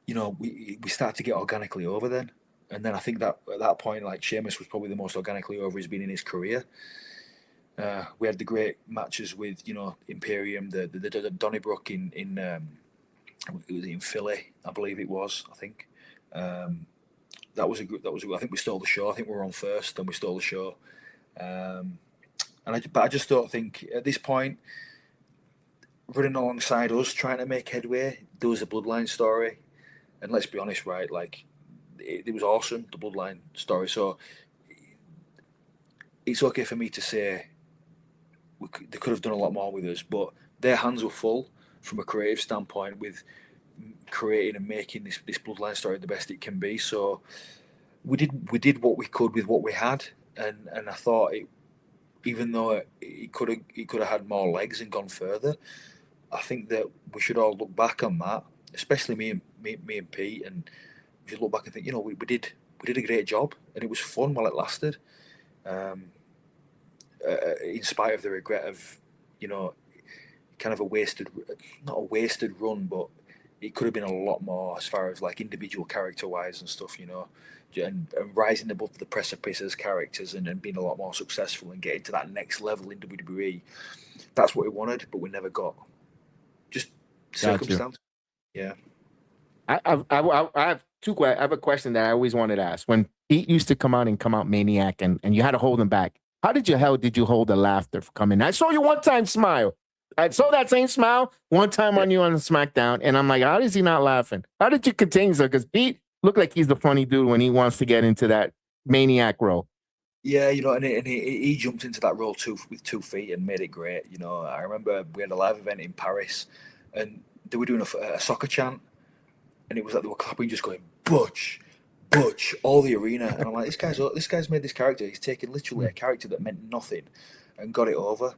we started to get organically over then. And then I think that at that point, like, Sheamus was probably the most organically over he's been in his career. We had the great matches with, Imperium, the Donnybrook in it was in Philly, I believe it was. I think that was a good. I think we stole the show. I think we were on first, and we stole the show. But I just don't think at this point, running alongside us, trying to make headway, there was a Bloodline story, and let's be honest, right? Like, it was awesome, the Bloodline story. So it's okay for me to say they could have done a lot more with us, but their hands were full from a creative standpoint with creating and making this Bloodline story the best it can be. So we did what we could with what we had, and I thought even though it could have had more legs and gone further, I think that we should all look back on that, especially me and Pete, and we should look back and think, we did a great job, and it was fun while it lasted. In spite of the regret of, kind of not a wasted run, but it could have been a lot more as far as like individual character wise and stuff, you know, and rising above the precipice as characters and being a lot more successful and getting to that next level in WWE. That's what we wanted, but we never got. Just circumstance. Yeah. I have I have a question that I always wanted to ask. When Pete used to come out maniac and you had to hold him back, how did you hold the laughter for coming? I saw you one time smile. I saw that same smile one time on you on SmackDown, and I'm like, how is he not laughing? How did you contain so? Because Pete looked like he's the funny dude when he wants to get into that maniac role. Yeah, you know, and he jumped into that role with 2 feet and made it great. You know, I remember we had a live event in Paris, and they were doing a soccer chant, and it was like they were clapping, just going Butch, Butch, all the arena, and I'm like, this guy's made this character. He's taken literally a character that meant nothing, and got it over.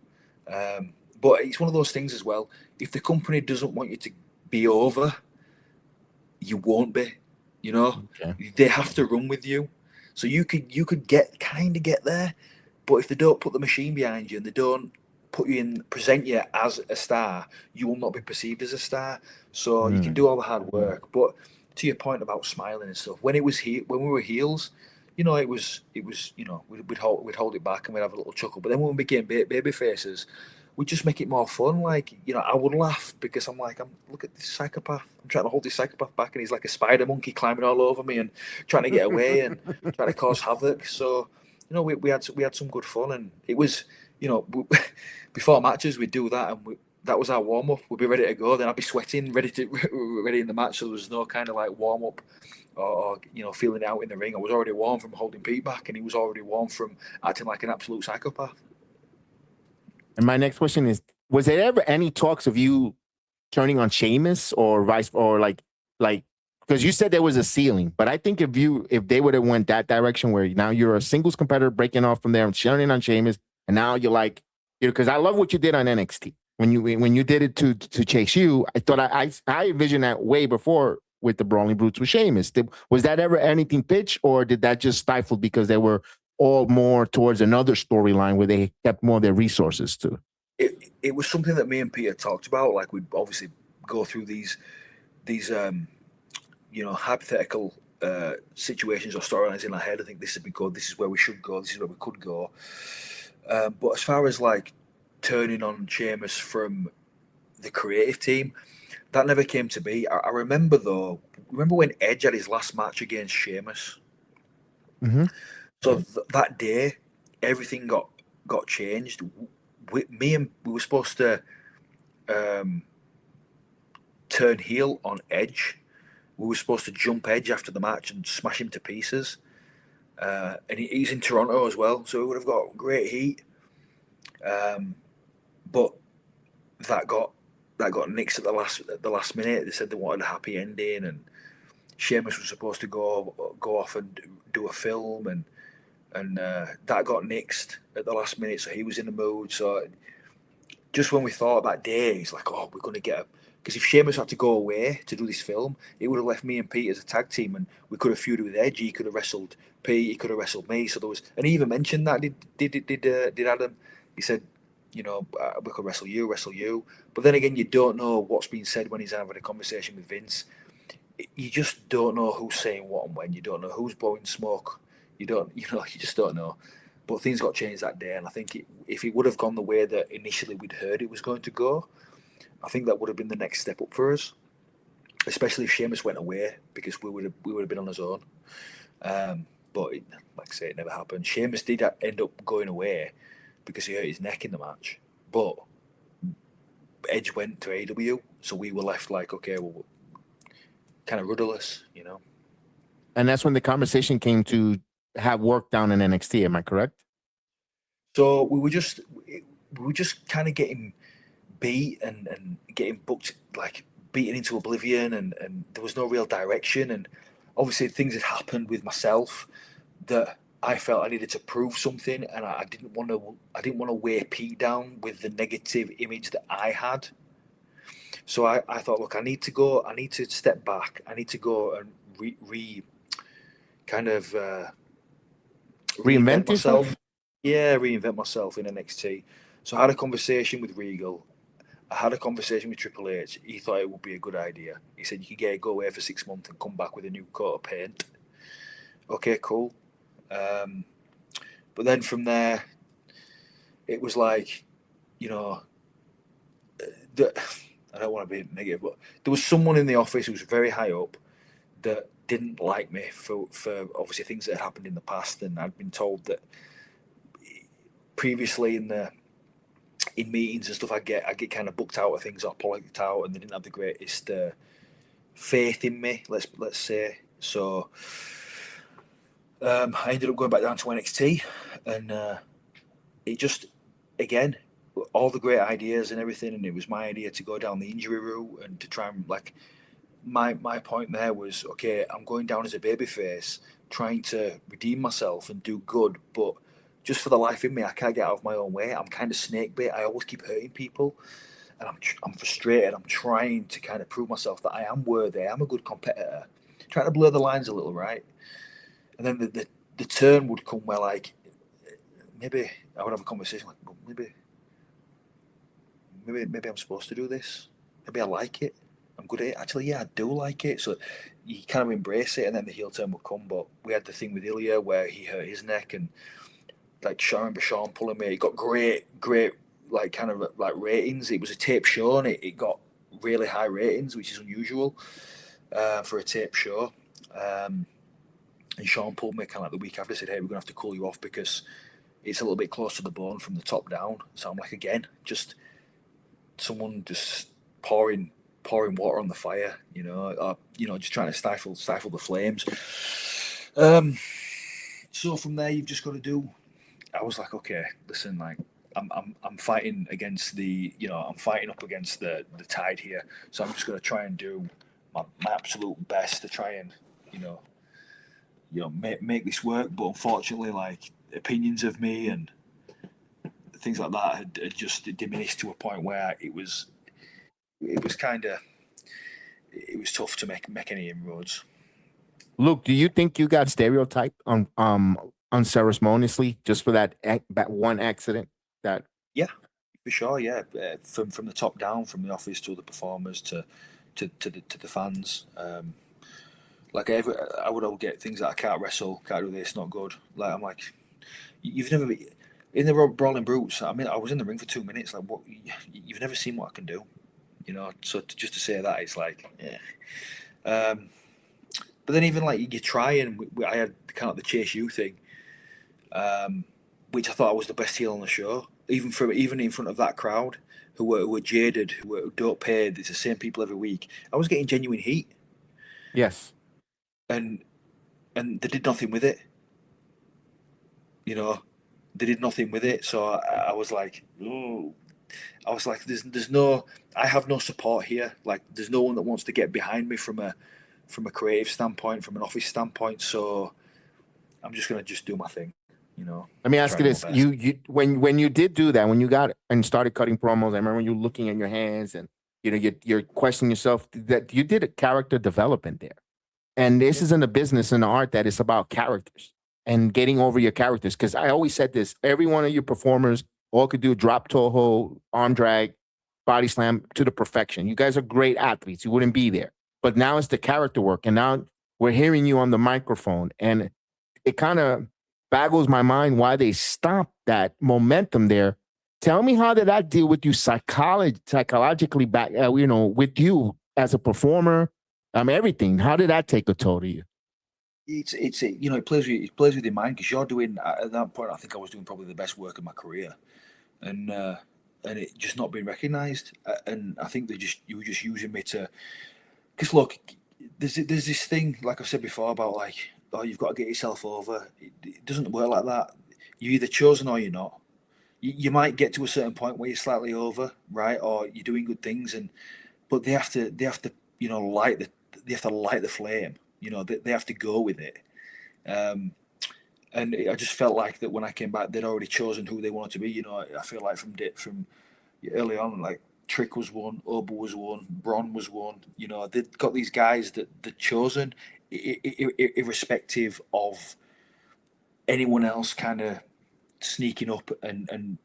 But it's one of those things as well. If the company doesn't want you to be over, you won't be. You know, They have to run with you. So you could get there, but if they don't put the machine behind you and they don't present you as a star, you will not be perceived as a star. So you can do all the hard work. But to your point about smiling and stuff, when we were heels, you know, it was you know, we'd hold it back and we'd have a little chuckle. But then when we became baby faces, we just make it more fun. Like, you know, I would laugh because I'm like, look at this psychopath. I'm trying to hold this psychopath back, and he's like a spider monkey climbing all over me and trying to get away and trying to cause havoc. So, you know, we had some good fun, and it was, you know, before matches we'd do that, and that was our warm up. We'd be ready to go. Then I'd be sweating, ready in the match. So there was no kind of like warm up or you know, feeling out in the ring. I was already warm from holding Pete back, and he was already warm from acting like an absolute psychopath. And my next question is: was there ever any talks of you turning on Sheamus or like because you said there was a ceiling, but I think if they would have went that direction where now you're a singles competitor breaking off from there and turning on Sheamus, and now you're like, you know, because I love what you did on NXT when you did it to Chase U. I thought I envisioned that way before with the Brawling Brutes with Sheamus. Was that ever anything pitched, or did that just stifle because they were all more towards another storyline where they kept more of their resources to? It was something that me and Peter talked about. Like, we'd obviously go through these you know, hypothetical situations or storylines in our head. I think this would be good. This is where we should go. This is where we could go. But as far as like turning on Sheamus from the creative team, that never came to be. I remember though. Remember when Edge had his last match against Sheamus? Mm-hmm. So that day, everything got changed. We were supposed to turn heel on Edge. We were supposed to jump Edge after the match and smash him to pieces. And he's in Toronto as well, so we would have got great heat. But that got nixed at the last minute. They said they wanted a happy ending, and Sheamus was supposed to go off and do a film, and that got nixed at the last minute. So he was in the mood. So just when we thought that day, he's like, "Oh, we're going to get a." Because if Sheamus had to go away to do this film, it would have left me and Pete as a tag team, and we could have feuded with Edge. He could have wrestled Pete. He could have wrestled me. So there was, and he even mentioned that. Did Adam? He said, you know, we could wrestle you. But then again, you don't know what's being said when he's having a conversation with Vince. You just don't know who's saying what and when. You don't know who's blowing smoke. You just don't know. But things got changed that day, and I think if it would have gone the way that initially we'd heard it was going to go, I think that would have been the next step up for us, especially if Sheamus went away, because we would have been on his own. But like I say, it never happened. Sheamus did end up going away because he hurt his neck in the match, but Edge went to AEW, so we were left like, okay, well, kind of rudderless, you know. And that's when the conversation came to have work down in NXT. Am I correct? So we were just kind of getting beat and getting booked, like beaten into oblivion, and there was no real direction. And obviously things had happened with myself that I felt I needed to prove something, and I didn't want to weigh Pete down with the negative image that I had. So I thought, look, I need to step back. I need to go and reinvent myself. Yeah, reinvent myself in NXT. So I had a conversation with Regal. I had a conversation with Triple H. He thought it would be a good idea. He said you could go away for 6 months and come back with a new coat of paint. Okay, cool. But then from there, it was like, you know, I don't want to be negative, but there was someone in the office who was very high up that didn't like me for obviously things that had happened in the past, and I'd been told that previously in meetings and stuff, I get kind of booked out of things or politicked out, and they didn't have the greatest faith in me. Let's say so. I ended up going back down to NXT, and it just again all the great ideas and everything, and it was my idea to go down the injury route and to try and like my point there was okay. I'm going down as a babyface, trying to redeem myself and do good, but just for the life in me, I can't get out of my own way. I'm kind of snake bait. I always keep hurting people, and I'm frustrated. I'm trying to kind of prove myself that I am worthy. I am a good competitor. Trying to blur the lines a little, right? And then the turn would come where like maybe I would have a conversation like, well, maybe I'm supposed to do this. Maybe I like it. I'm good at it. Actually, yeah, I do like it. So you kind of embrace it, and then the heel turn would come. But we had the thing with Ilya where he hurt his neck, and like I remember Sean pulling me. It got great, like kind of like ratings. It was a tape show, and it got really high ratings, which is unusual for a tape show. And Sean pulled me kind of like the week after, said, "Hey, we're gonna have to call you off because it's a little bit close to the bone from the top down." So I'm like, again, just someone just pouring water on the fire, just trying to stifle the flames. So from there, you've just got to do. I was like, okay, listen, like I'm fighting against I'm fighting up against the tide here. So I'm just going to try and do my absolute best to try and make this work. But unfortunately, like opinions of me and things like that had just diminished to a point where it was tough to make any inroads. Luke, do you think you got stereotyped unceremoniously just for that one accident? That Yeah, for sure. Yeah, from the top down, from the office to the performers to the fans. Like I would all get things like I can't wrestle, can't do this, not good. Like I'm like, you've never been in the Brawling Brutes. I mean, I was in the ring for 2 minutes. Like what? You've never seen what I can do, So just to say that, it's like, yeah. But then even like you try, and I had kind of the Chase U thing, which I thought was the best heel on the show. Even in front of that crowd who were jaded, who don't pay. It's the same people every week. I was getting genuine heat. yes, and they did nothing with it. They did nothing with it. So I was like, oh, there's no, I have no support here. Like, there's no one that wants to get behind me from a creative standpoint, from an office standpoint. So I'm just gonna just do my thing. Let me ask you this: when you did do that, when you got and started cutting promos, I remember you looking at your hands and you're questioning yourself that you did a character development there. And this isn't a business and an art that is about characters and getting over your characters. Because I always said this: every one of your performers all could do drop toe hold, arm drag, body slam to the perfection. You guys are great athletes. You wouldn't be there. But now it's the character work, and now we're hearing you on the microphone, and it kind of baggles my mind why they stopped that momentum there. Tell me, how did that deal with you psychologically back, with you as a performer? Everything. How did that take a toll to you? It plays with your mind because you're doing at that point. I think I was doing probably the best work of my career, and it just not being recognised. And I think you were just using me to. Because look, there's this thing like I've said before about like, oh, you've got to get yourself over. It doesn't work like that. You're either chosen or you're not. You might get to a certain point where you're slightly over, right, or you're doing good things, but they have to light the flame. They have to go with it. And I just felt like that when I came back, they'd already chosen who they wanted to be. I feel like from early on, like Trick was one, Oba was one, Bron was one. They'd got these guys that they'd chosen, irrespective of anyone else kind of sneaking up and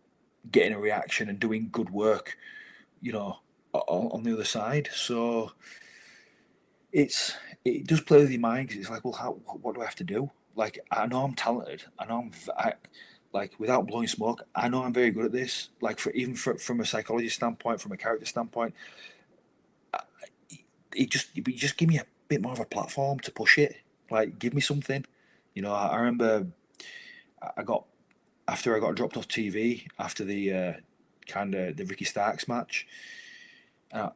getting a reaction and doing good work. you know, on the other side. So it does play with your mind, because it's like, well, what do I have to do? Like, I know I'm talented. I know like, without blowing smoke, I know I'm very good at this. Like, from a psychology standpoint, from a character standpoint, you just give me a bit more of a platform to push it. Like, give me something. You know, I remember after I got dropped off TV after the kind of the Ricky Starks match. I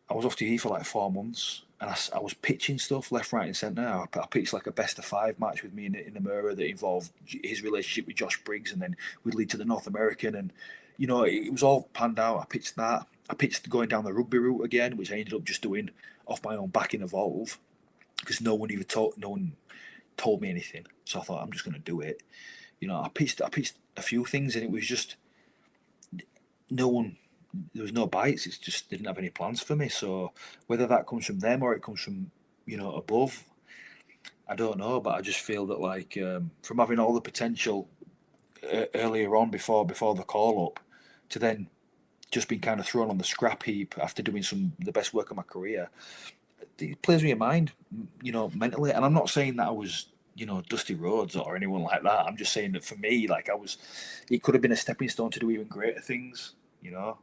was off TV for like 4 months, and I was pitching stuff left, right, and centre. I pitched like a best of 5 match with me in the mirror that involved his relationship with Josh Briggs, and then we'd lead to the North American, and you know, it was all planned out. I pitched that. I pitched going down the rugby route again, which I ended up just doing off my own back in Evolve, because no one told me anything. So I thought, I'm just going to do it. You know, I pitched a few things, and it was just no one. There was no bites. It's just didn't have any plans for me. So whether that comes from them or it comes from, you know, above, I don't know. But I just feel that, like, from having all the potential earlier on before the call up, to then just being kind of thrown on the scrap heap after doing the best work of my career, it plays with your mind, you know, mentally. And I'm not saying that I was, you know, Dusty Rhodes or anyone like that. I'm just saying that for me, like, it could have been a stepping stone to do even greater things, you know.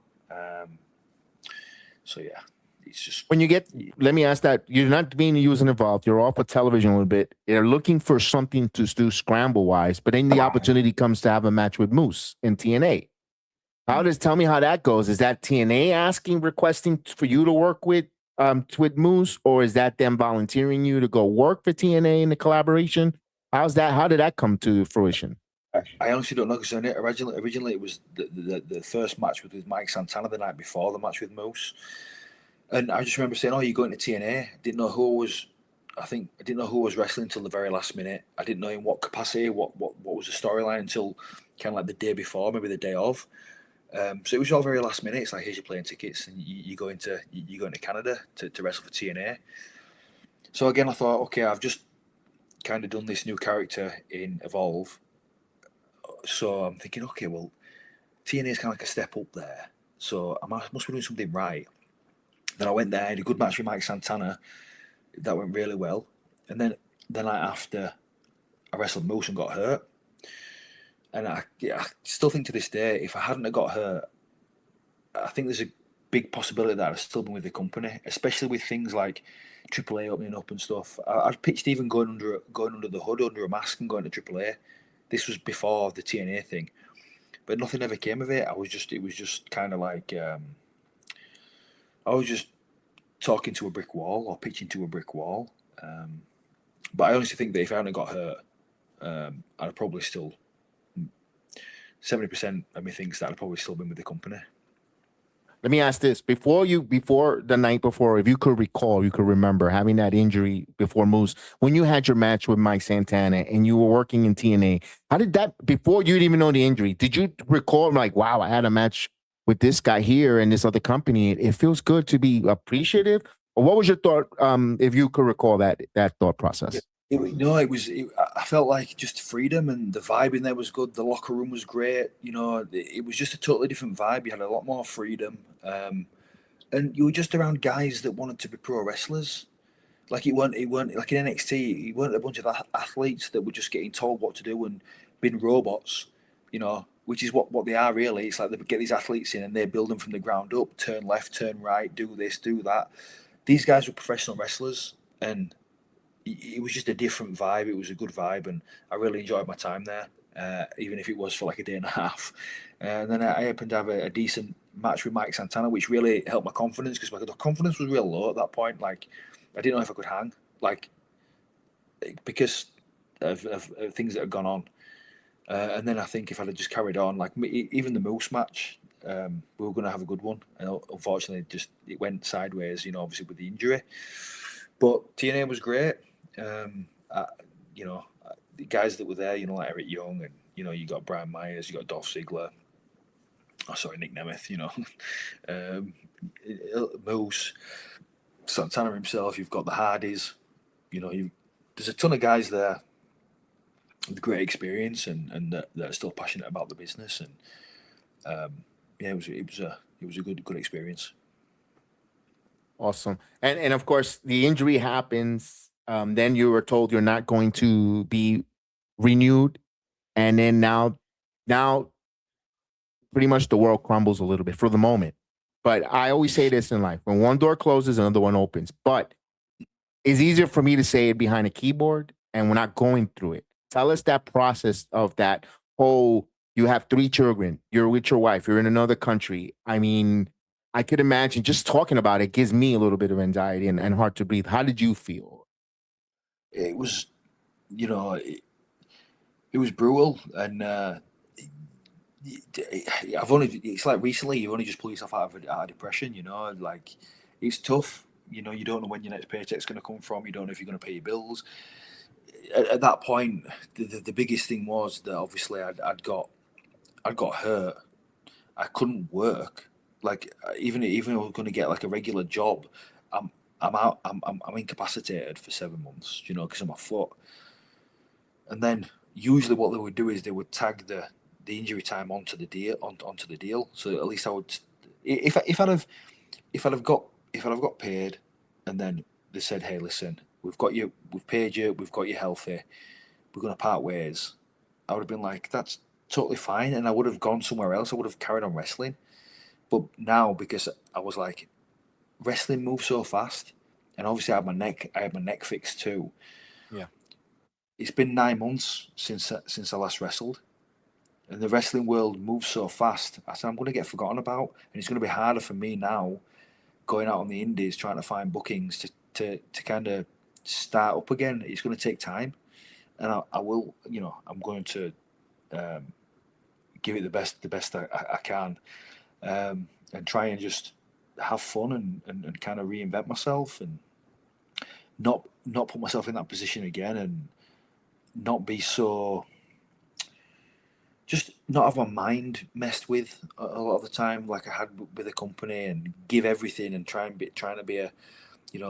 So yeah, it's just When you get, let me ask that, you're not being used and involved, you're off of television a little bit, they're looking for something to do scramble wise, but then the opportunity comes to have a match with Moose in TNA. Tell me how that goes. Is that TNA requesting for you to work with Moose, or is that them volunteering you to go work for TNA in the collaboration? How did that come to fruition? I honestly don't know, because originally it was the first match with Mike Santana the night before the match with Moose, and I just remember saying, "Oh, you're going to TNA?" Didn't know who was. I didn't know who was wrestling until the very last minute. I didn't know in what capacity, what was the storyline, until kind of like the day before, maybe the day of. So it was all very last minute. It's like, here's your plane tickets, and you go into Canada to wrestle for TNA. So again, I thought, okay, I've just kind of done this new character in Evolve. So I'm thinking, okay, well, TNA is kind of like a step up there. So I must be doing something right. Then I went there, I had a good match with Mike Santana. That went really well. And then the night after, I wrestled Moose and got hurt. And I still think to this day, if I hadn't have got hurt, I think there's a big possibility that I'd still been with the company, especially with things like AAA opening up and stuff. I'd pitched even going under the hood, under a mask, and going to AAA. This was before the TNA thing, but nothing ever came of it. It was just kind of like, I was just talking to a brick wall or pitching to a brick wall. But I honestly think that if I hadn't got hurt, I'd probably still 70% of me thinks that I'd probably still been with the company. Let me ask this: before the night before, if you could remember having that injury before Moose, when you had your match with Mike Santana and you were working in TNA, how did that, before you didn't even know the injury, did you recall, like, wow, I had a match with this guy here and this other company? It feels good to be appreciative. Or what was your thought, if you could recall that thought process? I felt like just freedom, and the vibe in there was good. The locker room was great. You know, it was just a totally different vibe. You had a lot more freedom. And you were just around guys that wanted to be pro wrestlers. Like, it weren't like in NXT, it weren't a bunch of athletes that were just getting told what to do and being robots, you know, which is what they are really. It's like they get these athletes in and they build them from the ground up, turn left, turn right, do this, do that. These guys were professional wrestlers, and it was just a different vibe. It was a good vibe, and I really enjoyed my time there, even if it was for like a day and a half. And then I happened to have a decent match with Mike Santana, which really helped my confidence, because my confidence was real low at that point. Like, I didn't know if I could hang, like, because of things that had gone on. And then I think if I'd have just carried on, like even the Moose match, we were going to have a good one. And unfortunately, it went sideways, you know, obviously with the injury. But TNA was great. The guys that were there, you know, like Eric Young, and, you know, you got Brian Myers, you got Dolph Ziggler. Oh, sorry, Nick Nemeth, you know. Moose, Santana himself, you've got the Hardys, you know, there's a ton of guys there with great experience and that are still passionate about the business. And it was was a good experience. Awesome. And of course, the injury happens. Then you were told you're not going to be renewed, and then now pretty much the world crumbles a little bit for the moment. But I always say this in life: when one door closes, another one opens. But it's easier for me to say it behind a keyboard, and we're not going through it. Tell us that process of that whole. You have 3 children. You're with your wife. You're in another country. I mean, I could imagine just talking about it gives me a little bit of anxiety and hard to breathe. How did you feel? It was, you know, it was brutal, and it's like recently you've only just pulled yourself out of depression. You know, like it's tough. You know, you don't know when your next paycheck's going to come from. You don't know if you're going to pay your bills. At that point, the biggest thing was that obviously I'd got hurt. I couldn't work. Like even if I was going to get like a regular job, I'm out. I'm incapacitated for 7 months. You know, because of my foot. And then usually what they would do is they would tag the injury time onto the deal. So at least I would, if I'd have got paid, and then they said, hey, listen, we've paid you, we've got you healthy, we're going to part ways. I would have been like, that's totally fine, and I would have gone somewhere else. I would have carried on wrestling. But now, because I was like, wrestling moves so fast, and obviously I had my neck fixed too. Yeah. It's been 9 months since I last wrestled, and the wrestling world moves so fast. I said I'm going to get forgotten about, and it's going to be harder for me now, going out on the indies trying to find bookings to kind of start up again. It's going to take time, and I will. You know, I'm going to give it the best I can, and try and just have fun and kind of reinvent myself and not put myself in that position again, and not be so, just not have my mind messed with a lot of the time like I had with the company, and give everything and trying to be a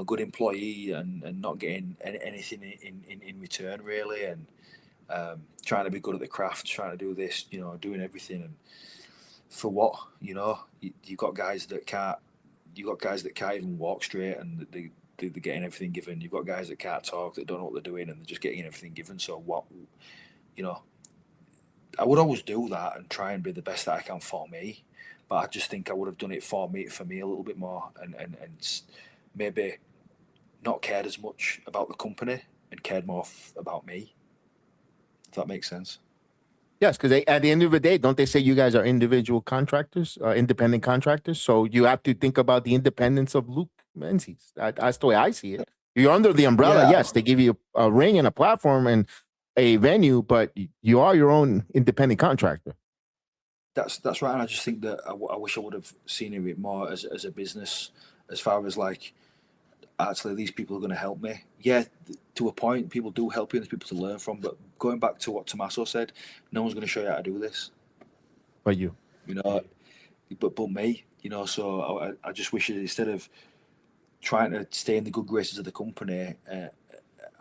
good employee, and not getting anything in return really, and trying to be good at the craft, trying to do this, doing everything, and for what, you've got guys that can't even walk straight, and they're getting everything given. You've got guys that can't talk, that don't know what they're doing, and they're just getting everything given. So what, I would always do that and try and be the best that I can for me. But I just think I would have done it for me a little bit more, and maybe not cared as much about the company and cared more about me. If that makes sense. Yes, because at the end of the day, don't they say you guys are individual contractors, independent contractors? So you have to think about the independence of Luke Menzies. That's the way I see it. You're under the umbrella. Yeah. Yes, they give you a ring and a platform and a venue, but you are your own independent contractor. That's right, and I just think that I wish I would have seen it a bit more as a business, as far as like, actually these people are going to help me. Yeah, to a point, people do help you, and there's people to learn from. But going back to what Tommaso said, no one's going to show you how to do this. But you, but me, So I just wish that instead of trying to stay in the good graces of the company,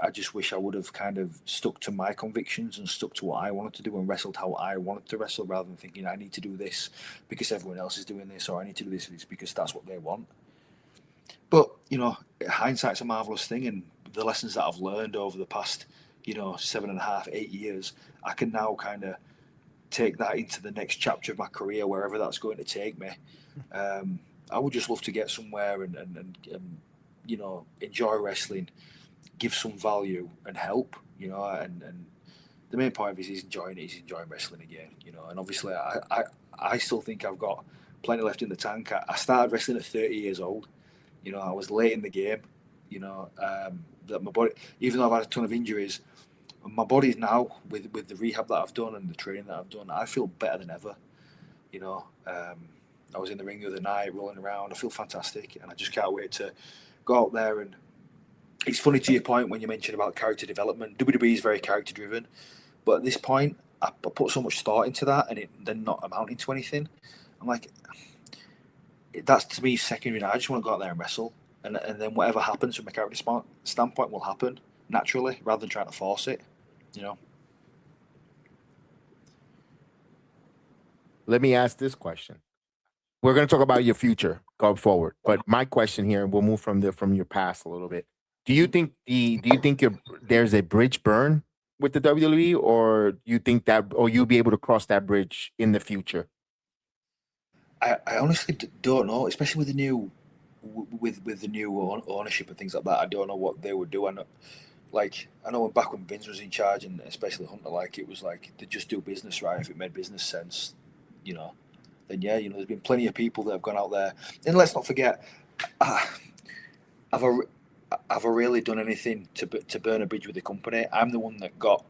I just wish I would have kind of stuck to my convictions and stuck to what I wanted to do and wrestled how I wanted to wrestle, rather than thinking I need to do this because everyone else is doing this, or I need to do this because that's what they want. But, hindsight's a marvellous thing, and the lessons that I've learned over the past, 7.5, 8 years, I can now kind of take that into the next chapter of my career, wherever that's going to take me. I would just love to get somewhere and enjoy wrestling, give some value and help, and the main point is he's enjoying wrestling again, and obviously I still think I've got plenty left in the tank. I started wrestling at 30 years old. I was late in the game, that my body, even though I've had a ton of injuries, my body's now, with the rehab that I've done and the training that I've done, I feel better than ever. I was in the ring the other night, rolling around. I feel fantastic, and I just can't wait to go out there. And it's funny, to your point, when you mentioned about character development, WWE is very character driven, but at this point, I put so much thought into that, and they're not amounting to anything. I'm like, that's to me secondary. I just want to go out there and wrestle, and then whatever happens from a character standpoint will happen naturally, rather than trying to force it. Let me ask this question. we're going to talk about your future going forward. But my question here, we'll move from your past a little bit. Do you think there's a bridge burn with the WWE, or you think that, or you'll be able to cross that bridge in the future? I honestly don't know, especially with the new with the new ownership and things like that. I don't know what they would do. I know back when Vince was in charge, and especially Hunter, like it was like they just do business right. If it made business sense, you know, then yeah, there's been plenty of people that have gone out there. And let's not forget, uh, have I have I really done anything to burn a bridge with the company? I'm the one that got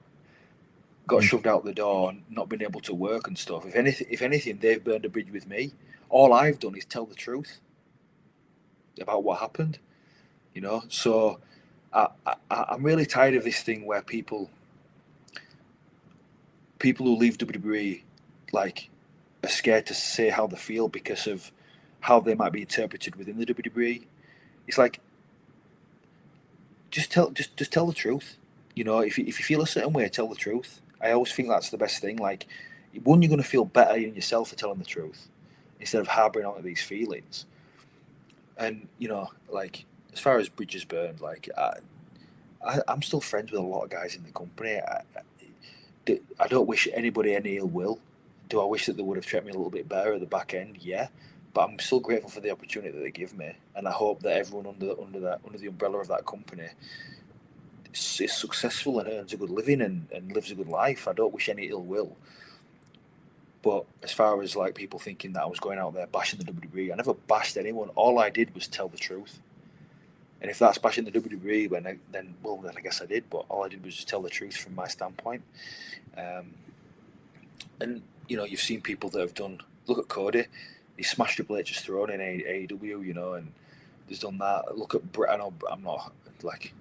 Mm. shoved out the door and not been able to work and stuff. If anything, they've burned a bridge with me. All I've done is tell the truth about what happened. So I'm really tired of this thing where people who leave WWE like are scared to say how they feel because of how they might be interpreted within the WWE. It's like just tell the truth. If you feel a certain way, tell the truth. I always think that's the best thing. Like, one, you're going to feel better in yourself for telling the truth instead of harboring onto these feelings. Like as far as bridges burned, like I'm still friends with a lot of guys in the company. I don't wish anybody any ill will. Do I wish that they would have treated me a little bit better at the back end? Yeah, but I'm still grateful for the opportunity that they give me, and I hope that everyone under the umbrella of that company is successful and earns a good living and lives a good life. I don't wish any ill will. But as far as like people thinking that I was going out there bashing the WWE, I never bashed anyone. All I did was tell the truth. And if that's bashing the WWE, then I guess I did. But all I did was just tell the truth from my standpoint. And you've seen people that have done. Look at Cody; he smashed Triple H's throne in AEW. And he's done that. Look at Brett. I know I'm not like.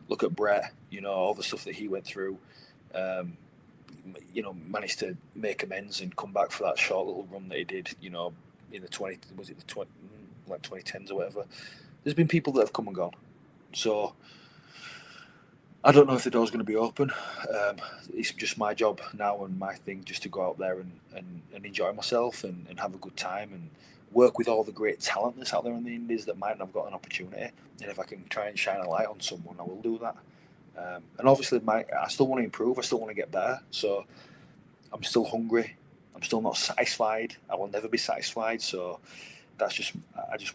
Look at Brett. All the stuff that he went through. Managed to make amends and come back for that short little run that he did. In the 2010s or whatever. There's been people that have come and gone. So I don't know if the door's going to be open. It's just my job now and my thing just to go out there and enjoy myself and have a good time and work with all the great talent that's out there in the Indies that might not have got an opportunity. And if I can try and shine a light on someone, I will do that. And obviously, I still want to improve. I still want to get better. So I'm still hungry. I'm still not satisfied. I will never be satisfied. So I just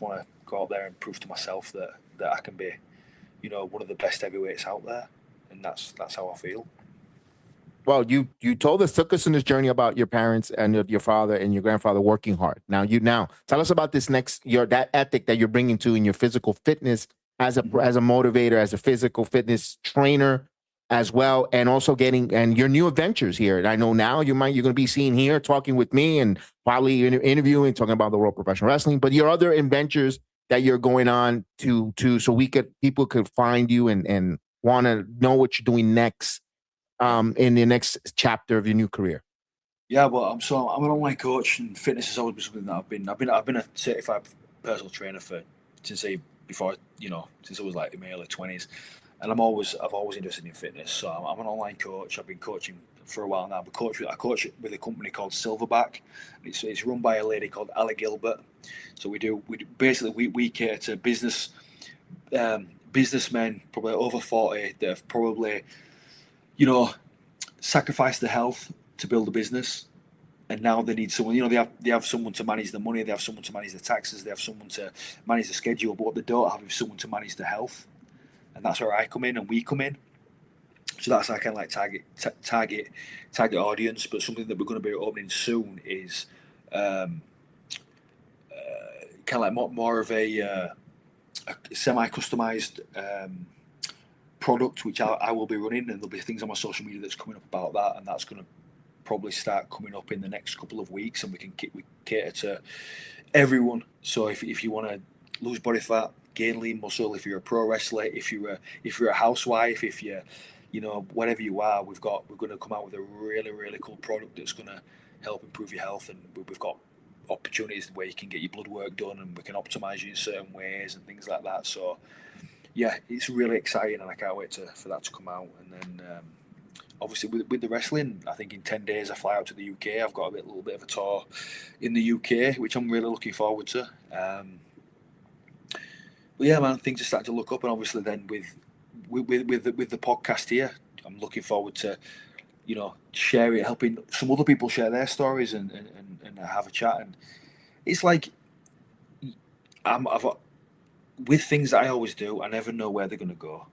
want to go out there and prove to myself that I can be, one of the best heavyweights out there. And that's how I feel. Well, you told us, took us in this journey about your parents and your father and your grandfather working hard. Now tell us about this that ethic that you're bringing to in your physical fitness as a motivator, as a physical fitness trainer as well, and also and your new adventures here. And I know now you're going to be seen here talking with me and probably interviewing, talking about the World Professional Wrestling, but your other adventures that you're going on to so people could find you and want to know what you're doing next. In the next chapter of your new career? Yeah, well, I'm an online coach, and fitness has always been something that I've been a certified personal trainer since I was like in my early 20s, and I've always interested in fitness. So I'm an online coach. I've been coaching for a while now. I coach with a company called Silverback. It's run by a lady called Ali Gilbert. So we cater to businessmen probably over 40 that have probably sacrificed their health to build a business, and now they need someone. They have someone to manage the money, they have someone to manage the taxes, they have someone to manage the schedule. But what they don't have is someone to manage the health, and that's where I come in and we come in. So that's our kind of like target audience. But something that we're going to be opening soon is kind of like more of a semi-customized product, which I will be running, and there'll be things on my social media that's coming up about that, and that's going to probably start coming up in the next couple of weeks, and we cater to everyone. So if you want to lose body fat, gain lean muscle, if you're a pro wrestler, if you're a housewife, if you're whatever you are, we're going to come out with a really, really cool product that's going to help improve your health, and we've got opportunities where you can get your blood work done, and we can optimize you in certain ways and things like that. So yeah, it's really exciting, and I can't wait for that to come out. And then obviously with the wrestling, I think in 10 days I fly out to the UK. I've got a little bit of a tour in the UK, which I'm really looking forward to. But yeah, man, things are starting to look up, and obviously then with the podcast here, I'm looking forward to, you know, sharing, helping some other people share their stories and have a chat. And it's like with things that I always do, I never know where they're going to go.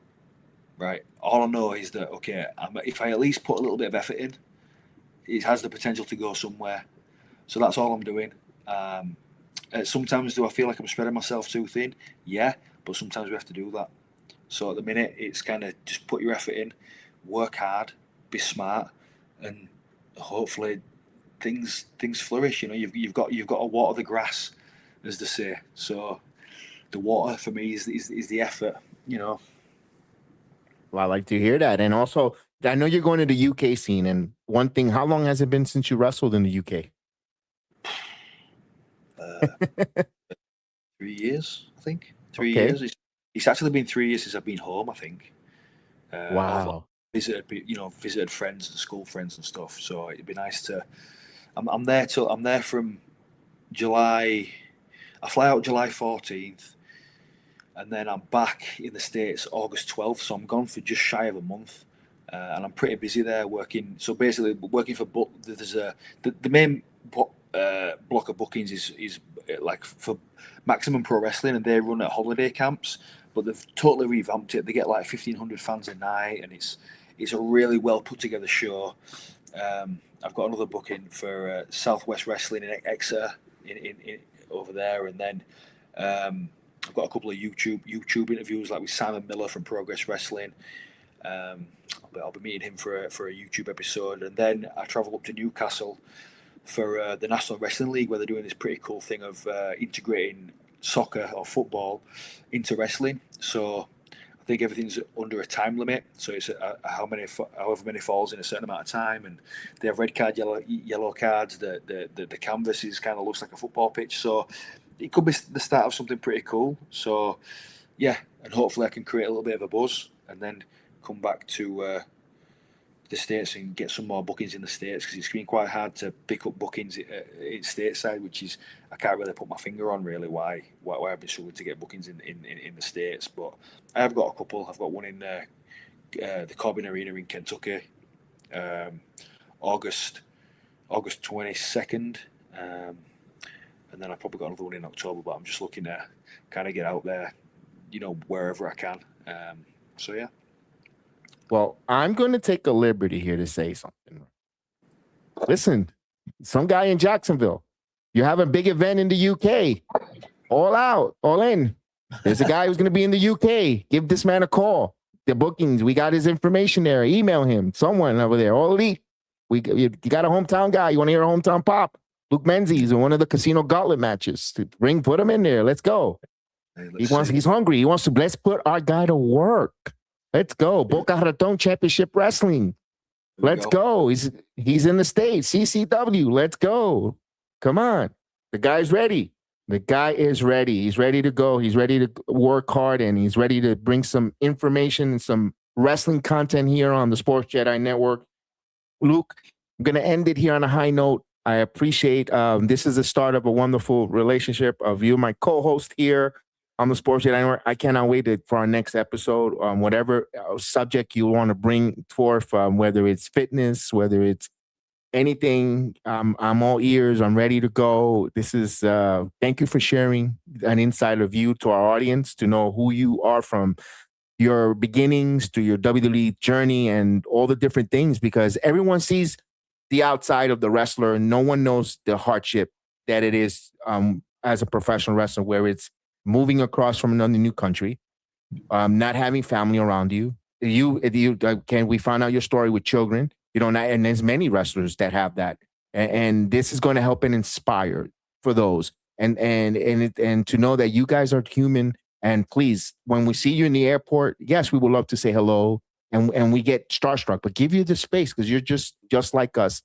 Right. All I know is that, okay, if I at least put a little bit of effort in, it has the potential to go somewhere. So that's all I'm doing. Sometimes do I feel like I'm spreading myself too thin? Yeah, but sometimes we have to do that. So at the minute, it's kind of just put your effort in, work hard, be smart, and hopefully things flourish. You know, you've got to water the grass, as they say. So the water for me is the effort. You know. Well, I like to hear that. And also, I know you're going to the UK scene. And one thing, how long has it been since you wrestled in the UK? 3 years, I think. 3 years. It's actually been 3 years since I've been home, I think. Wow. I've visited friends and school friends and stuff. So it'd be nice to. I'm there from July. I fly out July 14th, and then I'm back in the States August 12th. So I'm gone for just shy of a month, and I'm pretty busy there working. So basically, working for there's the main block of bookings is like for Maximum Pro Wrestling, and they run at holiday camps, but they've totally revamped it. They get like 1,500 fans a night, and it's a really well put together show. I've got another booking for Southwest Wrestling in Exeter in over there, and then I've got a couple of YouTube interviews like with Simon Miller from Progress Wrestling. I'll be meeting him for a YouTube episode, and then I travel up to Newcastle for the National Wrestling League, where they're doing this pretty cool thing of integrating soccer or football into wrestling. So I think everything's under a time limit. So it's however many falls in a certain amount of time, and they have red card, yellow cards. The canvas is kind of looks like a football pitch. So it could be the start of something pretty cool. So yeah, and hopefully I can create a little bit of a buzz, and then come back to the States and get some more bookings in the States, because it's been quite hard to pick up bookings in stateside, which is I can't really put my finger on really why I've been struggling to get bookings in the States. But I have got a couple. I've got one in the Corbin Arena in Kentucky, August 22nd, and then I've probably got another one in October. But I'm just looking to kind of get out there, you know, wherever I can. So yeah. Well, I'm going to take a liberty here to say something. Listen, some guy in Jacksonville, you have a big event in the UK. All out, all in. There's a guy who's going to be in the UK. Give this man a call. The bookings, we got his information there. Email him. Someone over there. All elite. You got a hometown guy. You want to hear a hometown pop? Luke Menzies in one of the Casino Gauntlet matches. Put him in there. Let's go. Hey, he's hungry. Let's put our guy to work. Let's go. Boca Raton Championship Wrestling. Let's go. He's in the States. CCW. Let's go. Come on. The guy's ready. The guy is ready. He's ready to go. He's ready to work hard, and he's ready to bring some information and some wrestling content here on the Sports Jedi Network. Luke, I'm going to end it here on a high note. I appreciate this is the start of a wonderful relationship of you, my co-host here on the Sports Jedi Network. I cannot wait for our next episode on whatever subject you want to bring forth, whether it's fitness, whether it's anything. I'm all ears. I'm ready to go. This is thank you for sharing an insider view to our audience to know who you are from your beginnings to your WWE journey and all the different things, because everyone sees the outside of the wrestler and no one knows the hardship that it is as a professional wrestler, where it's moving across from another new country, not having family around you. We found out your story with children, and there's many wrestlers that have that. And this is going to help and inspire for those. And to know that you guys are human. And please, when we see you in the airport, yes, we would love to say hello and we get starstruck, but give you the space, because you're just like us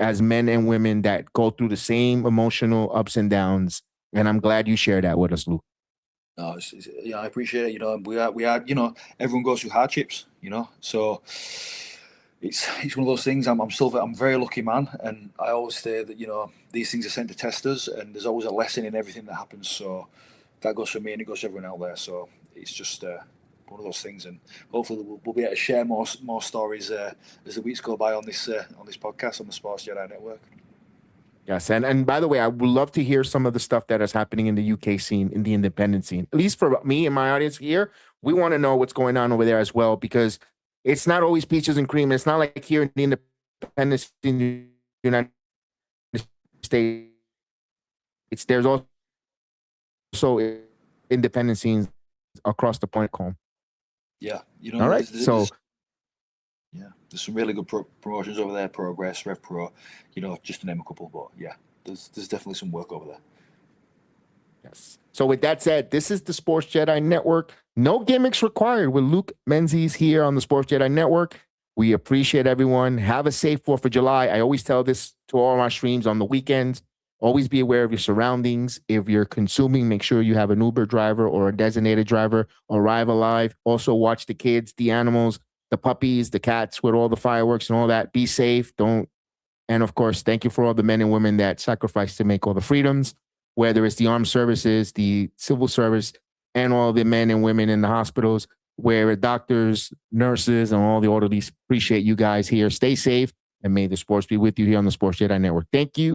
as men and women that go through the same emotional ups and downs. And I'm glad you shared that with us, Luke. No, I appreciate it. We are. Everyone goes through hardships. So it's one of those things. I'm very lucky man, and I always say that these things are sent to test us, and there's always a lesson in everything that happens. So that goes for me, and it goes for everyone out there. So it's just one of those things, and hopefully we'll be able to share more stories as the weeks go by on this podcast on the Sports Jedi Network. Yes, and by the way, I would love to hear some of the stuff that is happening in the UK scene, in the independent scene. At least for me and my audience here, we want to know what's going on over there as well, because it's not always peaches and cream. It's not like here in the independent scene in the United States. There's also independent scenes across the point, Colm. Yeah, all right. There's some really good promotions over there. Progress, Rev Pro, just to name a couple. But yeah, there's definitely some work over there. Yes. So with that said, this is the Sports Jedi Network. No gimmicks required with Luke Menzies here on the Sports Jedi Network. We appreciate everyone. Have a safe 4th of July. I always tell this to all my streams on the weekends. Always be aware of your surroundings. If you're consuming, make sure you have an Uber driver or a designated driver. Arrive alive. Also watch the kids, the animals, the puppies, the cats with all the fireworks and all that. Be safe. And of course, thank you for all the men and women that sacrifice to make all the freedoms, whether it's the armed services, the civil service, and all the men and women in the hospitals, where doctors, nurses, and all the orderlies. Appreciate you guys here. Stay safe, and may the sports be with you here on the Sports Jedi Network. Thank you.